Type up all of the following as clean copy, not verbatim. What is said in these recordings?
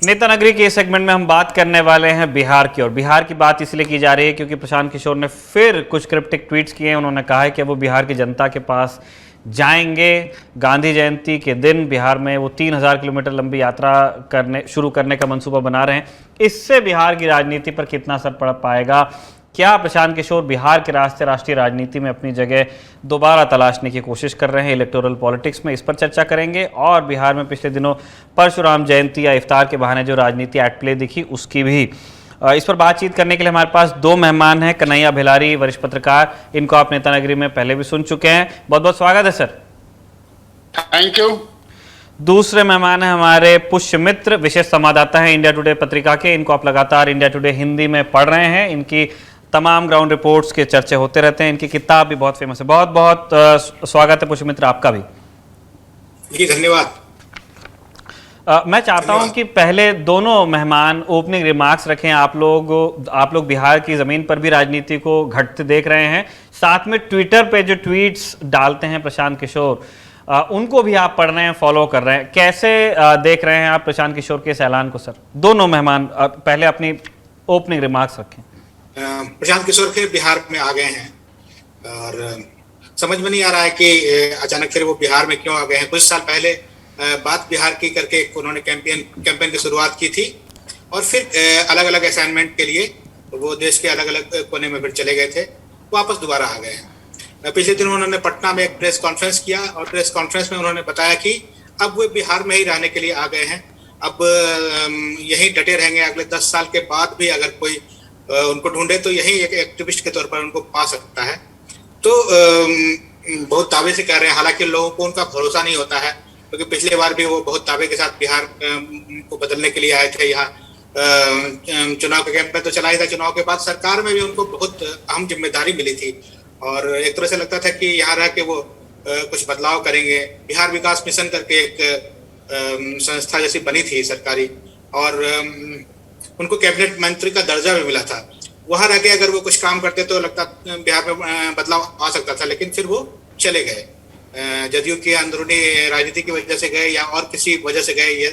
नेता नगरी के इस सेगमेंट में हम बात करने वाले हैं बिहार की। और बिहार की बात इसलिए की जा रही है क्योंकि प्रशांत किशोर ने फिर कुछ क्रिप्टिक ट्वीट्स किए हैं। उन्होंने कहा है कि वो बिहार की जनता के पास जाएंगे। गांधी जयंती के दिन बिहार में वो 3000 किलोमीटर लंबी यात्रा शुरू करने का मंसूबा बना रहे हैं। इससे बिहार की राजनीति पर कितना असर पड़ पाएगा, क्या प्रशांत किशोर बिहार के रास्ते राष्ट्रीय राजनीति में अपनी जगह दोबारा तलाशने की कोशिश कर रहे हैं इलेक्टोरल पॉलिटिक्स में, इस पर चर्चा करेंगे। और बिहार में पिछले दिनों परशुराम जयंती या इफ्तार के बहाने जो राजनीति एट प्ले दिखी, उसकी भी इस पर बातचीत करने के लिए हमारे पास दो मेहमान हैं। कन्हैया भिलारी, वरिष्ठ पत्रकार, इनको आप नेता नगरी में पहले भी सुन चुके हैं। बहुत बहुत स्वागत है सर। Thank you. दूसरे मेहमान हैं हमारे पुष्य मित्र, विशेष संवाददाता हैं इंडिया टुडे पत्रिका के। इनको आप लगातार इंडिया टुडे हिंदी में पढ़ रहे हैं। इनकी तमाम ग्राउंड रिपोर्ट्स के चर्चे होते रहते हैं। इनकी किताब भी बहुत फेमस है। बहुत बहुत स्वागत है पुष्य मित्र आपका भी। जी धन्यवाद। मैं चाहता हूं कि पहले दोनों मेहमान ओपनिंग रिमार्क्स रखें। आप लोग बिहार की जमीन पर भी राजनीति को घटते देख रहे हैं, साथ में ट्विटर पे जो ट्वीट्स डालते हैं प्रशांत किशोर, उनको भी आप पढ़ रहे हैं, फॉलो कर रहे हैं। कैसे देख रहे हैं आप प्रशांत किशोर के इस ऐलान को सर? दोनों मेहमान पहले अपनी ओपनिंग रिमार्क्स रखें। प्रशांत किशोर फिर बिहार में आ गए हैं और समझ में नहीं आ रहा है कि अचानक फिर वो बिहार में क्यों आ गए हैं। कुछ साल पहले बात बिहार की करके उन्होंने कैंपेन की शुरुआत की थी और फिर अलग अलग असाइनमेंट के लिए वो देश के अलग अलग कोने में फिर चले गए थे, वापस दोबारा आ गए हैं। पिछले दिन उन्होंने पटना में एक प्रेस कॉन्फ्रेंस किया और प्रेस कॉन्फ्रेंस में उन्होंने बताया कि अब वो बिहार में ही रहने के लिए आ गए हैं। अब यहीं डटे रहेंगे। अगले 10 साल के बाद भी अगर कोई उनको ढूंढे तो यही एक एक्टिविस्ट के तौर पर उनको पा सकता है। तो बहुत दावे से कह रहे हैं। हालांकि लोगों को उनका भरोसा नहीं होता है क्योंकि पिछले बार भी वो बहुत दावे के साथ बिहार को बदलने के लिए आए थे। यहाँ चुनाव के कैंपेन तो चला ही था, चुनाव के बाद सरकार में भी उनको बहुत अहम जिम्मेदारी मिली थी और एक तरह से लगता था कि यहाँ रह के वो कुछ बदलाव करेंगे। बिहार विकास मिशन करके एक संस्था जैसी बनी थी सरकारी और उनको कैबिनेट मंत्री का दर्जा भी मिला था। वहां रह के अगर वो कुछ काम करते तो लगता बिहार में बदलाव आ सकता था, लेकिन फिर वो चले गए। जदयू की अंदरूनी राजनीति की वजह से गए या और किसी वजह से गए, ये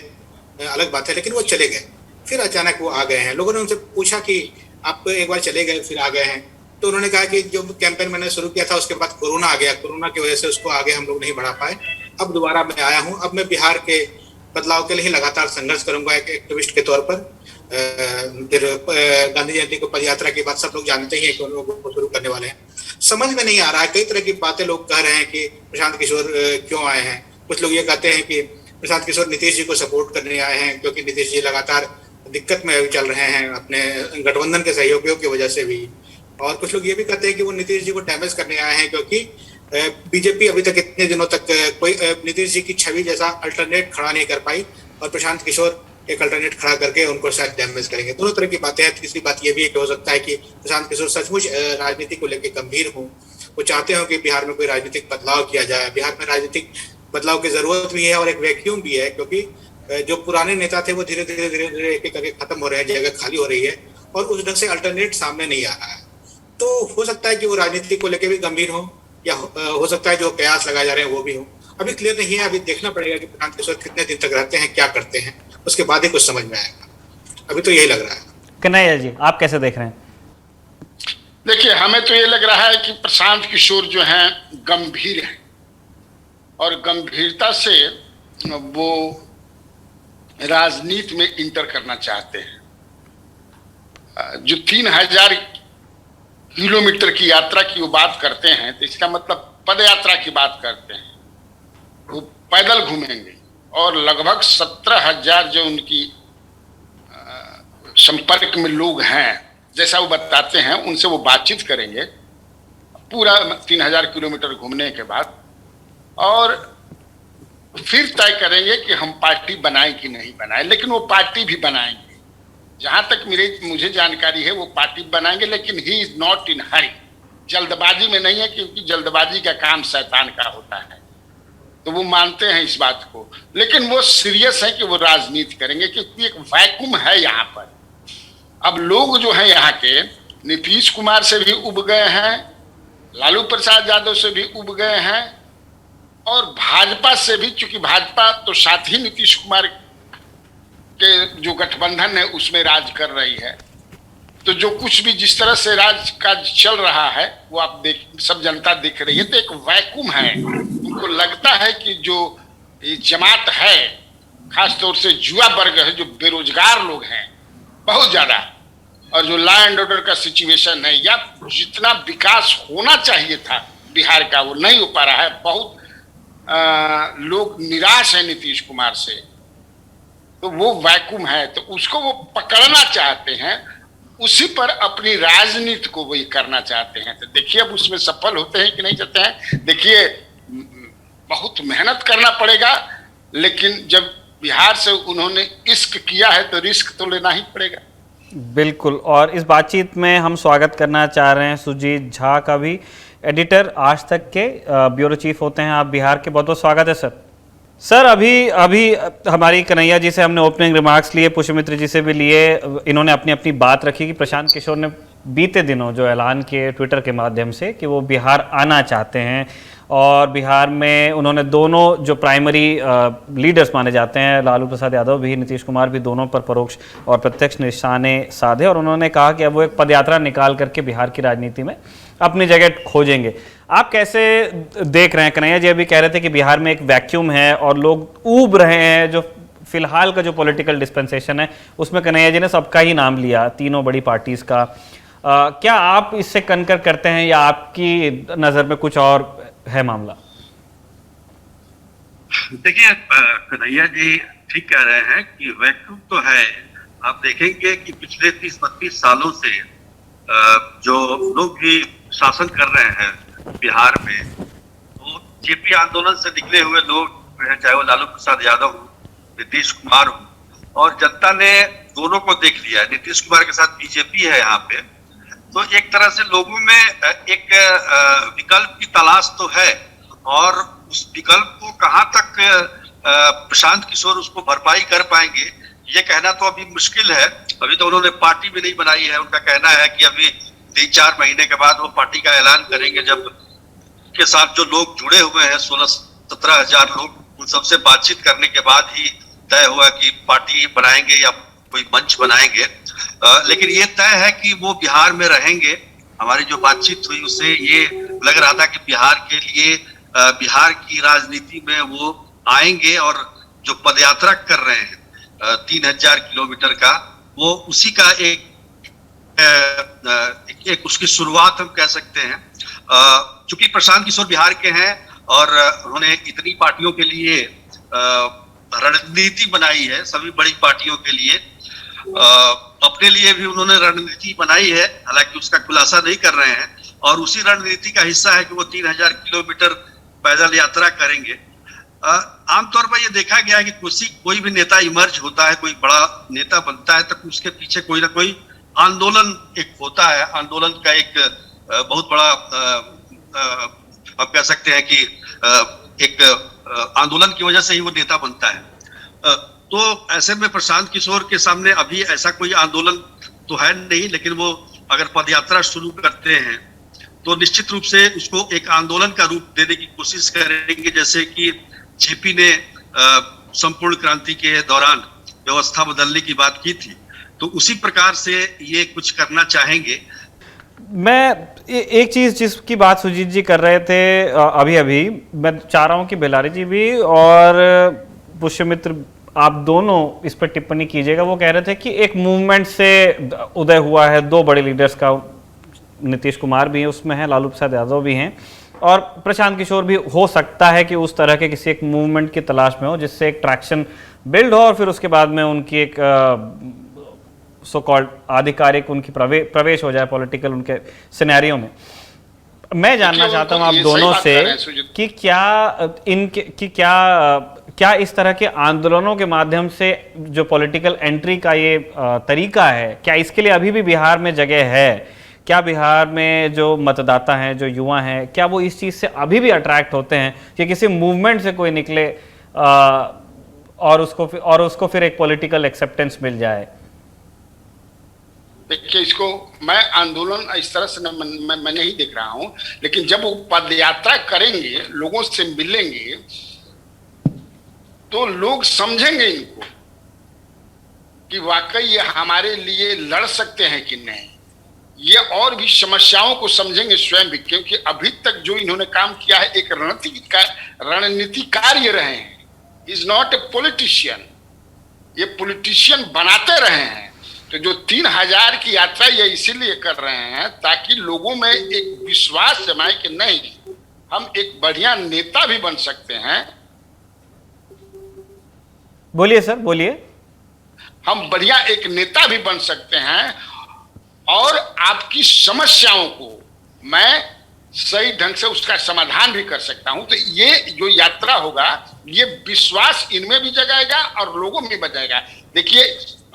अलग बात है, लेकिन वो चले गए। फिर अचानक वो आ गए हैं। लोगों ने उनसे पूछा कि आप एक बार चले गए फिर आ गए हैं, तो उन्होंने कहा कि जो कैंपेन मैंने शुरू किया था उसके बाद कोरोना आ गया, कोरोना की वजह से उसको आगे हम लोग नहीं बढ़ा पाए। अब दोबारा मैं आया हूँ। अब मैं बिहार के बदलाव के लिए लगातार संघर्ष करूंगा एक एक्टिविस्ट के तौर पर। फिर गांधी जयंती को पदयात्रा की बात सब लोग जानते ही हैं कि लोग वो शुरू करने वाले हैं। समझ में नहीं आ रहा है, कई तरह की बातें लोग कह रहे हैं कि प्रशांत किशोर क्यों आए हैं। कुछ लोग ये कहते हैं कि प्रशांत किशोर नीतीश जी को सपोर्ट करने आए हैं क्योंकि नीतीश जी लगातार दिक्कत में चल रहे हैं अपने गठबंधन के सहयोगियों की वजह से भी। और कुछ लोग ये भी कहते हैं कि वो नीतीश जी को डैमेज करने आए हैं क्योंकि बीजेपी अभी तक इतने दिनों तक कोई नीतीश जी की छवि जैसा अल्टरनेट खड़ा नहीं कर पाई और प्रशांत किशोर एक अल्टरनेट खड़ा करके उनको शायद डैमेज करेंगे। दोनों तरह की बातें हैं। तीसरी बात ये भी है कि हो सकता है कि प्रशांत किशोर सचमुच राजनीति को लेकर गंभीर हो। वो चाहते हो कि बिहार में कोई राजनीतिक बदलाव किया जाए। बिहार में राजनीतिक बदलाव की जरूरत भी है और एक वैक्यूम भी है क्योंकि जो पुराने नेता थे वो धीरे धीरे एक करके खत्म हो रहे हैं, जगह खाली हो रही है और उस ढंग से अल्टरनेट सामने नहीं आ रहा है। तो हो सकता है कि वो राजनीति को लेकर भी गंभीर हो या हो सकता है जो कयास लगाए जा रहे हैं वो भी हो। अभी क्लियर नहीं है। अभी देखना पड़ेगा कि प्रशांत किशोर कितने दिन तक रहते हैं, क्या करते हैं, उसके बाद ही कुछ समझ में आएगा। अभी तो यही लग रहा है। कन्हैया जी, आप कैसे देख रहे हैं? देखिए, हमें तो ये लग रहा है कि प्रशांत किशोर जो हैं गंभीर हैं और गंभीरता से वो राजनीति में इंटर करना चाहते हैं। जो 3000 किलोमीटर की यात्रा की वो बात करते हैं तो इसका मतलब पद यात्रा की बात करते हैं। वो पैदल घूमेंगे और लगभग 17,000 जो उनकी संपर्क में लोग हैं, जैसा वो बताते हैं, उनसे वो बातचीत करेंगे पूरा 3000 किलोमीटर घूमने के बाद और फिर तय करेंगे कि हम पार्टी बनाएं कि नहीं बनाएं। लेकिन वो पार्टी भी बनाएंगे। जहां तक मुझे जानकारी है वो पार्टी बनाएंगे, लेकिन ही इज नॉट इन हरी। जल्दबाजी में नहीं है क्योंकि जल्दबाजी का काम शैतान का होता है, तो वो मानते हैं इस बात को। लेकिन वो सीरियस है कि वो राजनीति करेंगे क्योंकि एक वैक्यूम है यहाँ पर। अब लोग जो हैं यहाँ के नीतीश कुमार से भी उब गए हैं, लालू प्रसाद यादव से भी उब गए हैं और भाजपा से भी, चूंकि भाजपा तो साथ ही नीतीश कुमार के जो गठबंधन है उसमें राज कर रही है, तो जो कुछ भी जिस तरह से राज काज चल रहा है वो आप सब जनता देख रही है। तो एक वैक्यूम है, उनको लगता है कि जो ये जमात है, खासतौर से युवा वर्ग है, जो बेरोजगार लोग हैं बहुत ज्यादा, और जो लॉ एंड ऑर्डर का सिचुएशन है, या जितना विकास होना चाहिए था बिहार का वो नहीं हो पा रहा है। बहुत लोग निराश है नीतीश कुमार से, तो वो वैक्यूम है, तो उसको वो पकड़ना चाहते हैं, उसी पर अपनी राजनीति को वही करना चाहते हैं। तो देखिए अब उसमें सफल होते हैं कि नहीं चाहते हैं। देखिए बहुत मेहनत करना पड़ेगा, लेकिन जब बिहार से उन्होंने इश्क किया है तो रिस्क तो लेना ही पड़ेगा। बिल्कुल। और इस बातचीत में हम स्वागत करना चाह रहे हैं सुजीत झा का भी, एडिटर आज तक के ब्यूरो चीफ होते हैं आप बिहार के। बहुत बहुत स्वागत है सर। सर अभी हमारी कन्हैया जी से हमने ओपनिंग रिमार्क्स लिए, पुष्यमित्र जी से भी लिए, इन्होंने अपनी अपनी बात रखी कि प्रशांत किशोर ने बीते दिनों जो ऐलान किए ट्विटर के माध्यम से कि वो बिहार आना चाहते हैं, और बिहार में उन्होंने दोनों जो प्राइमरी लीडर्स माने जाते हैं, लालू प्रसाद यादव भी, नीतीश कुमार भी, दोनों पर परोक्ष और प्रत्यक्ष निशाने साधे, और उन्होंने कहा कि अब वो एक पदयात्रा निकाल करके बिहार की राजनीति में अपनी जगह खोजेंगे। आप कैसे देख रहे हैं? कन्हैया जी अभी कह रहे थे कि बिहार में एक वैक्यूम है और लोग ऊब रहे हैं, जो फिलहाल का जो पॉलिटिकल डिस्पेंसेशन है उसमें कन्हैया जी ने सबका ही नाम लिया, तीनों बड़ी पार्टीज का। क्या आप इससे कनकर करते हैं या आपकी नज़र में कुछ और है मामला? देखिए कन्हैया जी ठीक कह रहे हैं कि वैक्यूम तो है। आप देखेंगे कि पिछले 30-32 सालों से जो लोग भी शासन कर रहे हैं बिहार में, वो जेपी आंदोलन से निकले हुए लोग हैं, चाहे वो लालू प्रसाद यादव हो, नीतीश कुमार हो, और जनता ने दोनों को देख लिया है। नीतीश कुमार के साथ बीजेपी है यहाँ पे, तो एक तरह से लोगों में एक विकल्प की तलाश तो है, और उस विकल्प को कहाँ तक प्रशांत किशोर उसको भरपाई कर पाएंगे ये कहना तो अभी मुश्किल है। अभी तो उन्होंने पार्टी भी नहीं बनाई है। उनका कहना है कि अभी 3-4 महीने के बाद वो पार्टी का ऐलान करेंगे, जब के साथ जो लोग जुड़े हुए हैं 16-17 हजार लोग, उन सबसे बातचीत करने के बाद ही तय हुआ कि पार्टी बनाएंगे या कोई मंच बनाएंगे। लेकिन ये तय है कि वो बिहार में रहेंगे। हमारी जो बातचीत हुई उससे ये लग रहा था कि बिहार के लिए, बिहार की राजनीति में वो आएंगे, और जो पदयात्रा कर रहे हैं 3000 किलोमीटर का, वो उसी का एक उसकी शुरुआत हम कह सकते हैं। चूंकि प्रशांत किशोर बिहार के हैं और उन्होंने इतनी पार्टियों के लिए रणनीति बनाई है, सभी बड़ी पार्टियों के लिए, अपने लिए भी उन्होंने रणनीति बनाई है, हालांकि उसका खुलासा नहीं कर रहे हैं, और उसी रणनीति का हिस्सा है कि वो 3000 किलोमीटर पैदल यात्रा करेंगे। आमतौर पर यह देखा गया है कि कोई भी नेता इमर्ज होता है, कोई बड़ा नेता बनता है, तो उसके पीछे कोई ना कोई आंदोलन एक होता है। आंदोलन का एक बहुत बड़ा आप कह सकते हैं कि एक आंदोलन की वजह से ही वो नेता बनता है। तो ऐसे में प्रशांत किशोर के सामने अभी ऐसा कोई आंदोलन तो है नहीं, लेकिन वो अगर पदयात्रा शुरू करते हैं तो निश्चित रूप से उसको एक आंदोलन का रूप देने की कोशिश करेंगे, जैसे कि जेपी ने संपूर्ण क्रांति के दौरान व्यवस्था बदलने की बात की थी, तो उसी प्रकार से ये कुछ करना चाहेंगे। मैं एक चीज जिसकी बात सुजीत जी कर रहे थे अभी मैं चाह रहा हूं कि बेलारी जी भी और पुष्यमित्र आप दोनों इस पर टिप्पणी कीजिएगा। वो कह रहे थे कि एक मूवमेंट से उदय हुआ है, दो बड़े लीडर्स का, नीतीश कुमार भी उसमें है, लालू प्रसाद यादव भी हैं, और प्रशांत किशोर भी हो सकता है कि उस तरह के किसी एक मूवमेंट की तलाश में हो जिससे एक ट्रैक्शन बिल्ड हो, और फिर उसके बाद में उनकी एक सो कॉल्ड आधिकारिक उनकी प्रवेश हो जाए पॉलिटिकल उनके सिनेरियो में। मैं जानना चाहता हूं आप दोनों से कि क्या इस तरह के आंदोलनों के माध्यम से जो पॉलिटिकल एंट्री का ये तरीका है, क्या इसके लिए अभी भी बिहार में जगह है? क्या बिहार में जो मतदाता हैं, जो युवा हैं, क्या वो इस चीज़ से अभी भी अट्रैक्ट होते हैं कि किसी मूवमेंट से कोई निकले और उसको फिर एक पॉलिटिकल एक्सेप्टेंस मिल जाए? देखिए, इसको मैं आंदोलन इस तरह से मैं नहीं देख रहा हूं, लेकिन जब वो पद यात्रा करेंगे, लोगों से मिलेंगे, तो लोग समझेंगे इनको कि वाकई ये हमारे लिए लड़ सकते हैं कि नहीं। ये और भी समस्याओं को समझेंगे स्वयं भी, क्योंकि अभी तक जो इन्होंने काम किया है एक रणनीतिकार ये रहे हैं, इज नॉट ए पॉलिटिशियन। ये पॉलिटिशियन बनाते रहे हैं। तो जो 3000 की यात्रा ये इसीलिए कर रहे हैं ताकि लोगों में एक विश्वास जमाए कि नहीं, हम एक बढ़िया नेता भी बन सकते हैं। बोलिए सर, बोलिए। हम बढ़िया एक नेता भी बन सकते हैं और आपकी समस्याओं को मैं सही ढंग से उसका समाधान भी कर सकता हूं। तो ये जो यात्रा होगा, ये विश्वास इनमें भी जगाएगा और लोगों में भी बजाएगा। देखिए,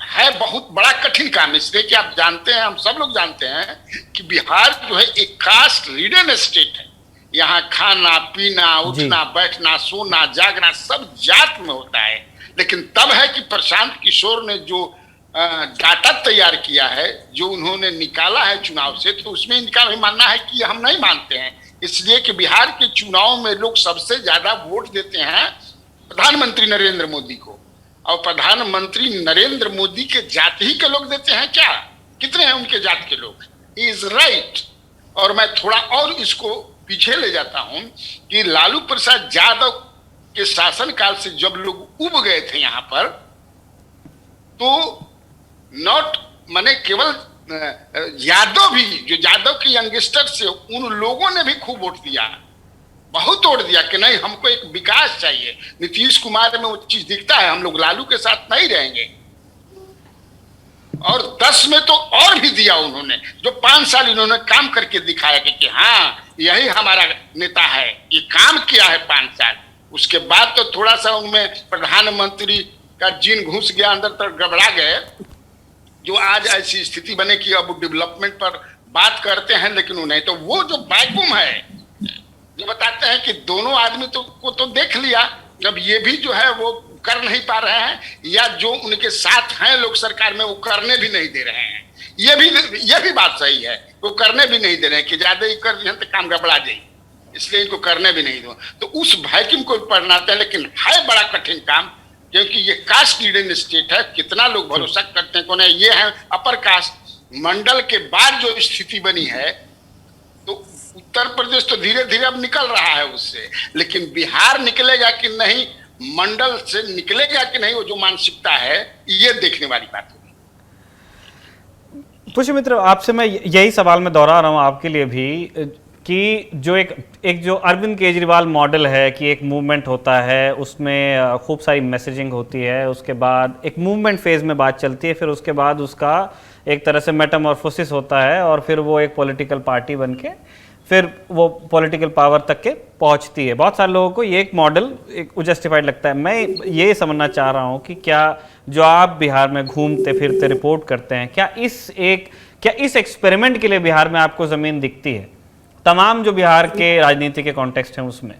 है बहुत बड़ा कठिन काम, इसलिए कि आप जानते हैं, हम सब लोग जानते हैं कि बिहार जो है एक कास्ट रिडन स्टेट है। यहाँ खाना पीना, उठना बैठना, सोना जागना सब जात में होता है। लेकिन तब है कि प्रशांत किशोर ने जो डाटा तैयार किया है, जो उन्होंने निकाला है चुनाव से, तो उसमें इनका भी मानना है कि हम नहीं मानते हैं। इसलिए कि बिहार के चुनाव में लोग सबसे ज्यादा वोट देते हैं प्रधानमंत्री नरेंद्र मोदी को, और प्रधानमंत्री नरेंद्र मोदी के जाति ही के लोग देते हैं क्या? कितने हैं उनके जात के लोग? Is right. और मैं थोड़ा और इसको पीछे ले जाता हूं कि लालू प्रसाद यादव के शासनकाल से जब लोग उब गए थे यहाँ पर, तो नॉट माने केवल यादव भी, जो यादव के यंगस्टर से, उन लोगों ने भी खूब वोट दिया, बहुत वोट दिया कि नहीं हमको एक विकास चाहिए। नीतीश कुमार में वो चीज दिखता है, हम लोग लालू के साथ नहीं रहेंगे। और 10 में तो और भी दिया उन्होंने, जो 5 साल इन्होंने काम करके दिखाया कि हाँ यही हमारा नेता है, ये काम किया है 5 साल। उसके बाद तो थोड़ा सा उनमें प्रधानमंत्री का जीन घुस गया, अंदर तक गड़बड़ा गए, जो आज ऐसी स्थिति बने कि अब डेवलपमेंट पर बात करते हैं, लेकिन उन्हें तो वो जो वैक्यूम है, जो बताते हैं कि दोनों आदमी को तो देख लिया, अब ये भी जो है वो कर नहीं पा रहे हैं, या जो उनके साथ हैं लोग सरकार में वो करने भी नहीं दे रहे हैं। ये भी बात सही है, वो करने भी नहीं दे रहे हैं कि ज्यादा ही कर दिए तो काम गड़बड़ा जाए, इसलिए इनको करने भी नहीं दो। तो उस वैक्यूम को पढ़नाते हैं, लेकिन है बड़ा कठिन काम, क्योंकि ये कास्ट रीडन स्टेट है। कितना लोग भरोसा करते हैं कौन है? ये है अपर कास्ट मंडल के बाद जो स्थिति बनी है, तो उत्तर प्रदेश तो धीरे धीरे अब निकल रहा है उससे, लेकिन बिहार निकलेगा कि नहीं, मंडल से निकलेगा कि नहीं, वो जो मानसिकता है, ये देखने वाली बात होगी। पुष्यमित्र, आपसे मैं यही सवाल में दोहरा रहा हूँ आपके लिए भी, कि जो एक जो अरविंद केजरीवाल मॉडल है कि एक मूवमेंट होता है, उसमें खूब सारी मैसेजिंग होती है, उसके बाद एक मूवमेंट फेज में बात चलती है, फिर उसके बाद उसका एक तरह से मेटामॉर्फोसिस होता है, और फिर वो एक पॉलिटिकल पार्टी बन के फिर वो पॉलिटिकल पावर तक के पहुंचती है। बहुत सारे लोगों को ये एक मॉडल एक जस्टिफाइड लगता है। मैं ये समझना चाह रहा हूँ कि क्या जो आप बिहार में घूमते फिरते रिपोर्ट करते हैं, क्या इस एक्सपेरिमेंट के लिए बिहार में आपको ज़मीन दिखती है, तमाम जो बिहार के राजनीति के कॉन्टेक्स्ट हैं उसमें?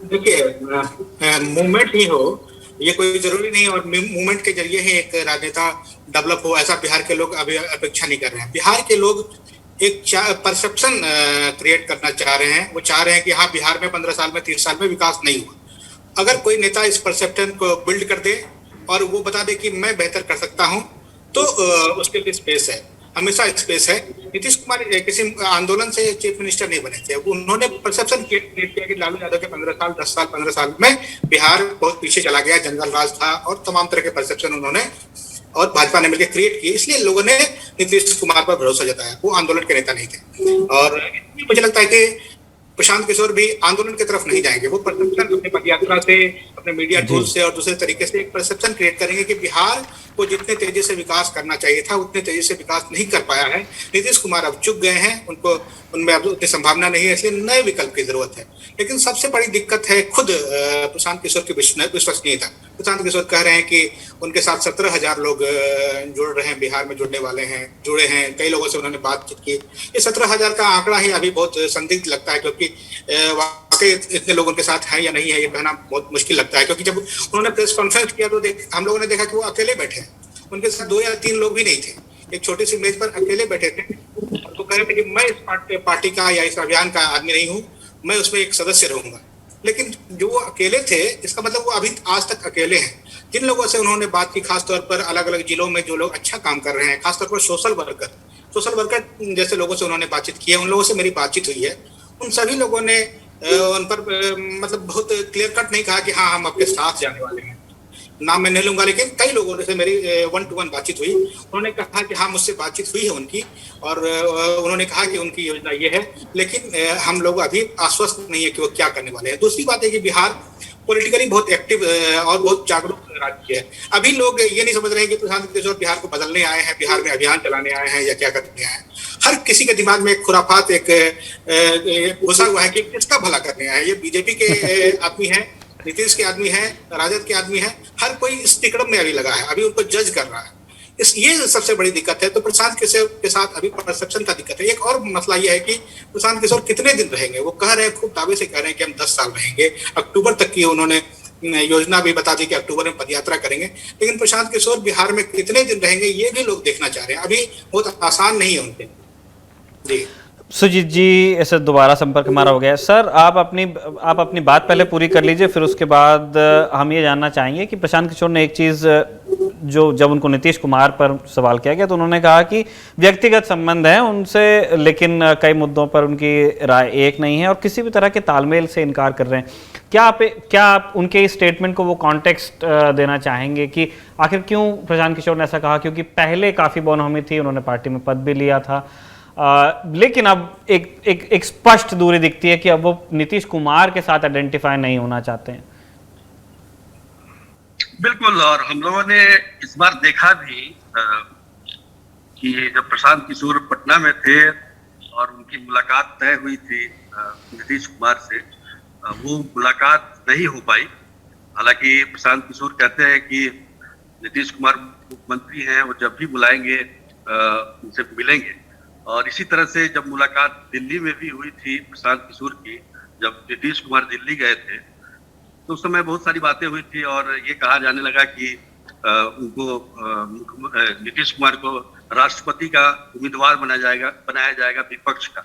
देखिए, मूवमेंट ही हो, ये कोई जरूरी नहीं, और मूवमेंट के जरिए ही एक राजनेता डेवलप हो, ऐसा बिहार के लोग अभी अपेक्षा नहीं कर रहे हैं। बिहार के लोग एक परसेप्शन क्रिएट करना चाह रहे हैं। वो चाह रहे हैं कि हाँ, बिहार में 15 साल में 30 साल में विकास नहीं हुआ। अगर कोई नेता इस परसेप्शन को बिल्ड कर दे और वो बता दे कि मैं बेहतर कर सकता हूँ, तो उसके लिए स्पेस है, हमेशा स्पेस है। नीतीश कुमार किसी आंदोलन से चीफ मिनिस्टर नहीं बने थे, उन्होंने परसेप्शन क्रिएट किया कि लालू यादव के 15 साल 10 साल 15 साल में बिहार बहुत पीछे चला गया, जंगल राज था, और तमाम तरह के परसेप्शन उन्होंने और भाजपा ने मिलकर क्रिएट किए। इसलिए लोगों ने नीतीश कुमार पर भरोसा जताया। वो आंदोलन के नेता नहीं थे, और मुझे लगता है कि प्रशांत किशोर भी आंदोलन की तरफ नहीं जाएंगे। वो परसेप्शन अपने पदयात्रा से, अपने मीडिया टूल से और दूसरे तरीके से एक परसेप्शन क्रिएट करेंगे कि बिहार को जितने तेजी से विकास करना चाहिए था उतने तेजी से विकास नहीं कर पाया है। नीतीश कुमार अब चुक गए हैं, उनको उनमें अब उतनी संभावना नहीं है, इसलिए नए विकल्प की जरूरत है। लेकिन सबसे बड़ी दिक्कत है खुद प्रशांत किशोर की विश्वसनीयता। प्रशांत किशोर कह रहे हैं कि उनके साथ 17,000 लोग जुड़ रहे हैं, बिहार में जुड़े हैं। कई लोगों से उन्होंने बातचीत की। ये 17,000 का आंकड़ा ही अभी बहुत संदिग्ध लगता है, क्योंकि वाकई इतने लोग उनके साथ हैं या नहीं है, ये कहना बहुत मुश्किल लगता है। क्योंकि जब उन्होंने प्रेस कॉन्फ्रेंस किया तो हम लोगों ने देखा कि वो अकेले बैठे हैं, उनके साथ 2 या 3 लोग भी नहीं थे। एक छोटी सी मेज पर अकेले बैठे थे और वो कह रहे थे कि मैं इस पार्टी का या इस अभियान का आदमी नहीं हूँ, मैं उसमें एक सदस्य रहूंगा। लेकिन जो वो अकेले थे, इसका मतलब वो अभी आज तक अकेले हैं। जिन लोगों से उन्होंने बात की, खासतौर पर अलग अलग जिलों में जो लोग अच्छा काम कर रहे हैं, खासतौर पर सोशल वर्कर जैसे लोगों से उन्होंने बातचीत की है, उन लोगों से मेरी बातचीत हुई है। उन सभी लोगों ने उन पर मतलब बहुत क्लियर कट नहीं कहा कि हाँ हम आपके साथ जाने वाले हैं। नाम मैं नहीं लूंगा, लेकिन कई लोगों से मेरी 1-to-1 बातचीत हुई। उन्होंने कहा कि हाँ मुझसे बातचीत हुई है उनकी, और उन्होंने कहा कि उनकी योजना ये है, लेकिन हम लोग अभी आश्वस्त नहीं है कि वो क्या करने वाले हैं। दूसरी बात है कि बिहार पॉलिटिकली बहुत एक्टिव और बहुत जागरूक राज्य है। अभी लोग ये नहीं समझ रहे हैं कि प्रशांत किशोर बिहार को बदलने आए हैं, बिहार में अभियान चलाने आए हैं या क्या करने आए हैं। हर किसी के दिमाग में एक खुराफात एक घुसा हुआ है कि किसका भला करने आए हैं। ये बीजेपी के आदमी हैं, नीतीश के आदमी हैं, राजद के आदमी हैं, हर कोई इस टिकड़म में अभी लगा है, अभी उनको जज कर रहा है। ये सबसे बड़ी दिक्कत है। तो प्रशांत किशोर के साथ अभी परसेप्शन का दिक्कत है। एक और मसला ये है कि प्रशांत किशोर कितने दिन रहेंगे। वो कह रहे हैं, खूब दावे से कह रहे हैं कि हम 10 साल रहेंगे। अक्टूबर तक की उन्होंने योजना भी बता दी कि अक्टूबर में पदयात्रा करेंगे। लेकिन प्रशांत किशोर बिहार में कितने दिन रहेंगे, ये भी लोग देखना चाह रहे हैं। अभी बहुत आसान नहीं है उनके। जी सुजीत जी, ऐसे दोबारा संपर्क हमारा हो गया है। सर, आप अपनी बात पहले पूरी कर लीजिए, फिर उसके बाद हम ये जानना चाहेंगे कि प्रशांत किशोर ने एक चीज़ जो जब उनको नीतीश कुमार पर सवाल किया गया तो उन्होंने कहा कि व्यक्तिगत संबंध हैं उनसे, लेकिन कई मुद्दों पर उनकी राय एक नहीं है और किसी भी तरह के तालमेल से इनकार कर रहे हैं। क्या आप उनके इस स्टेटमेंट को वो कॉन्टेक्स्ट देना चाहेंगे कि आखिर क्यों प्रशांत किशोर ने ऐसा कहा? क्योंकि पहले काफ़ी बोनहमी थी, उन्होंने पार्टी में पद भी लिया था, लेकिन अब एक स्पष्ट दूरी दिखती है कि अब वो नीतीश कुमार के साथ आइडेंटिफाई नहीं होना चाहते हैं। बिल्कुल, और हम लोगों ने इस बार देखा भी कि जब प्रशांत किशोर पटना में थे और उनकी मुलाकात तय हुई थी नीतीश कुमार से, वो मुलाकात नहीं हो पाई। हालांकि प्रशांत किशोर कहते हैं कि नीतीश कुमार मुख्यमंत्री हैं, वो जब भी बुलाएंगे उनसे मिलेंगे। और इसी तरह से जब मुलाकात दिल्ली में भी हुई थी प्रशांत किशोर की, जब नीतीश कुमार दिल्ली गए थे, तो उस समय बहुत सारी बातें हुई थी और ये कहा जाने लगा कि उनको नीतीश कुमार को राष्ट्रपति का उम्मीदवार बनाया जाएगा विपक्ष का।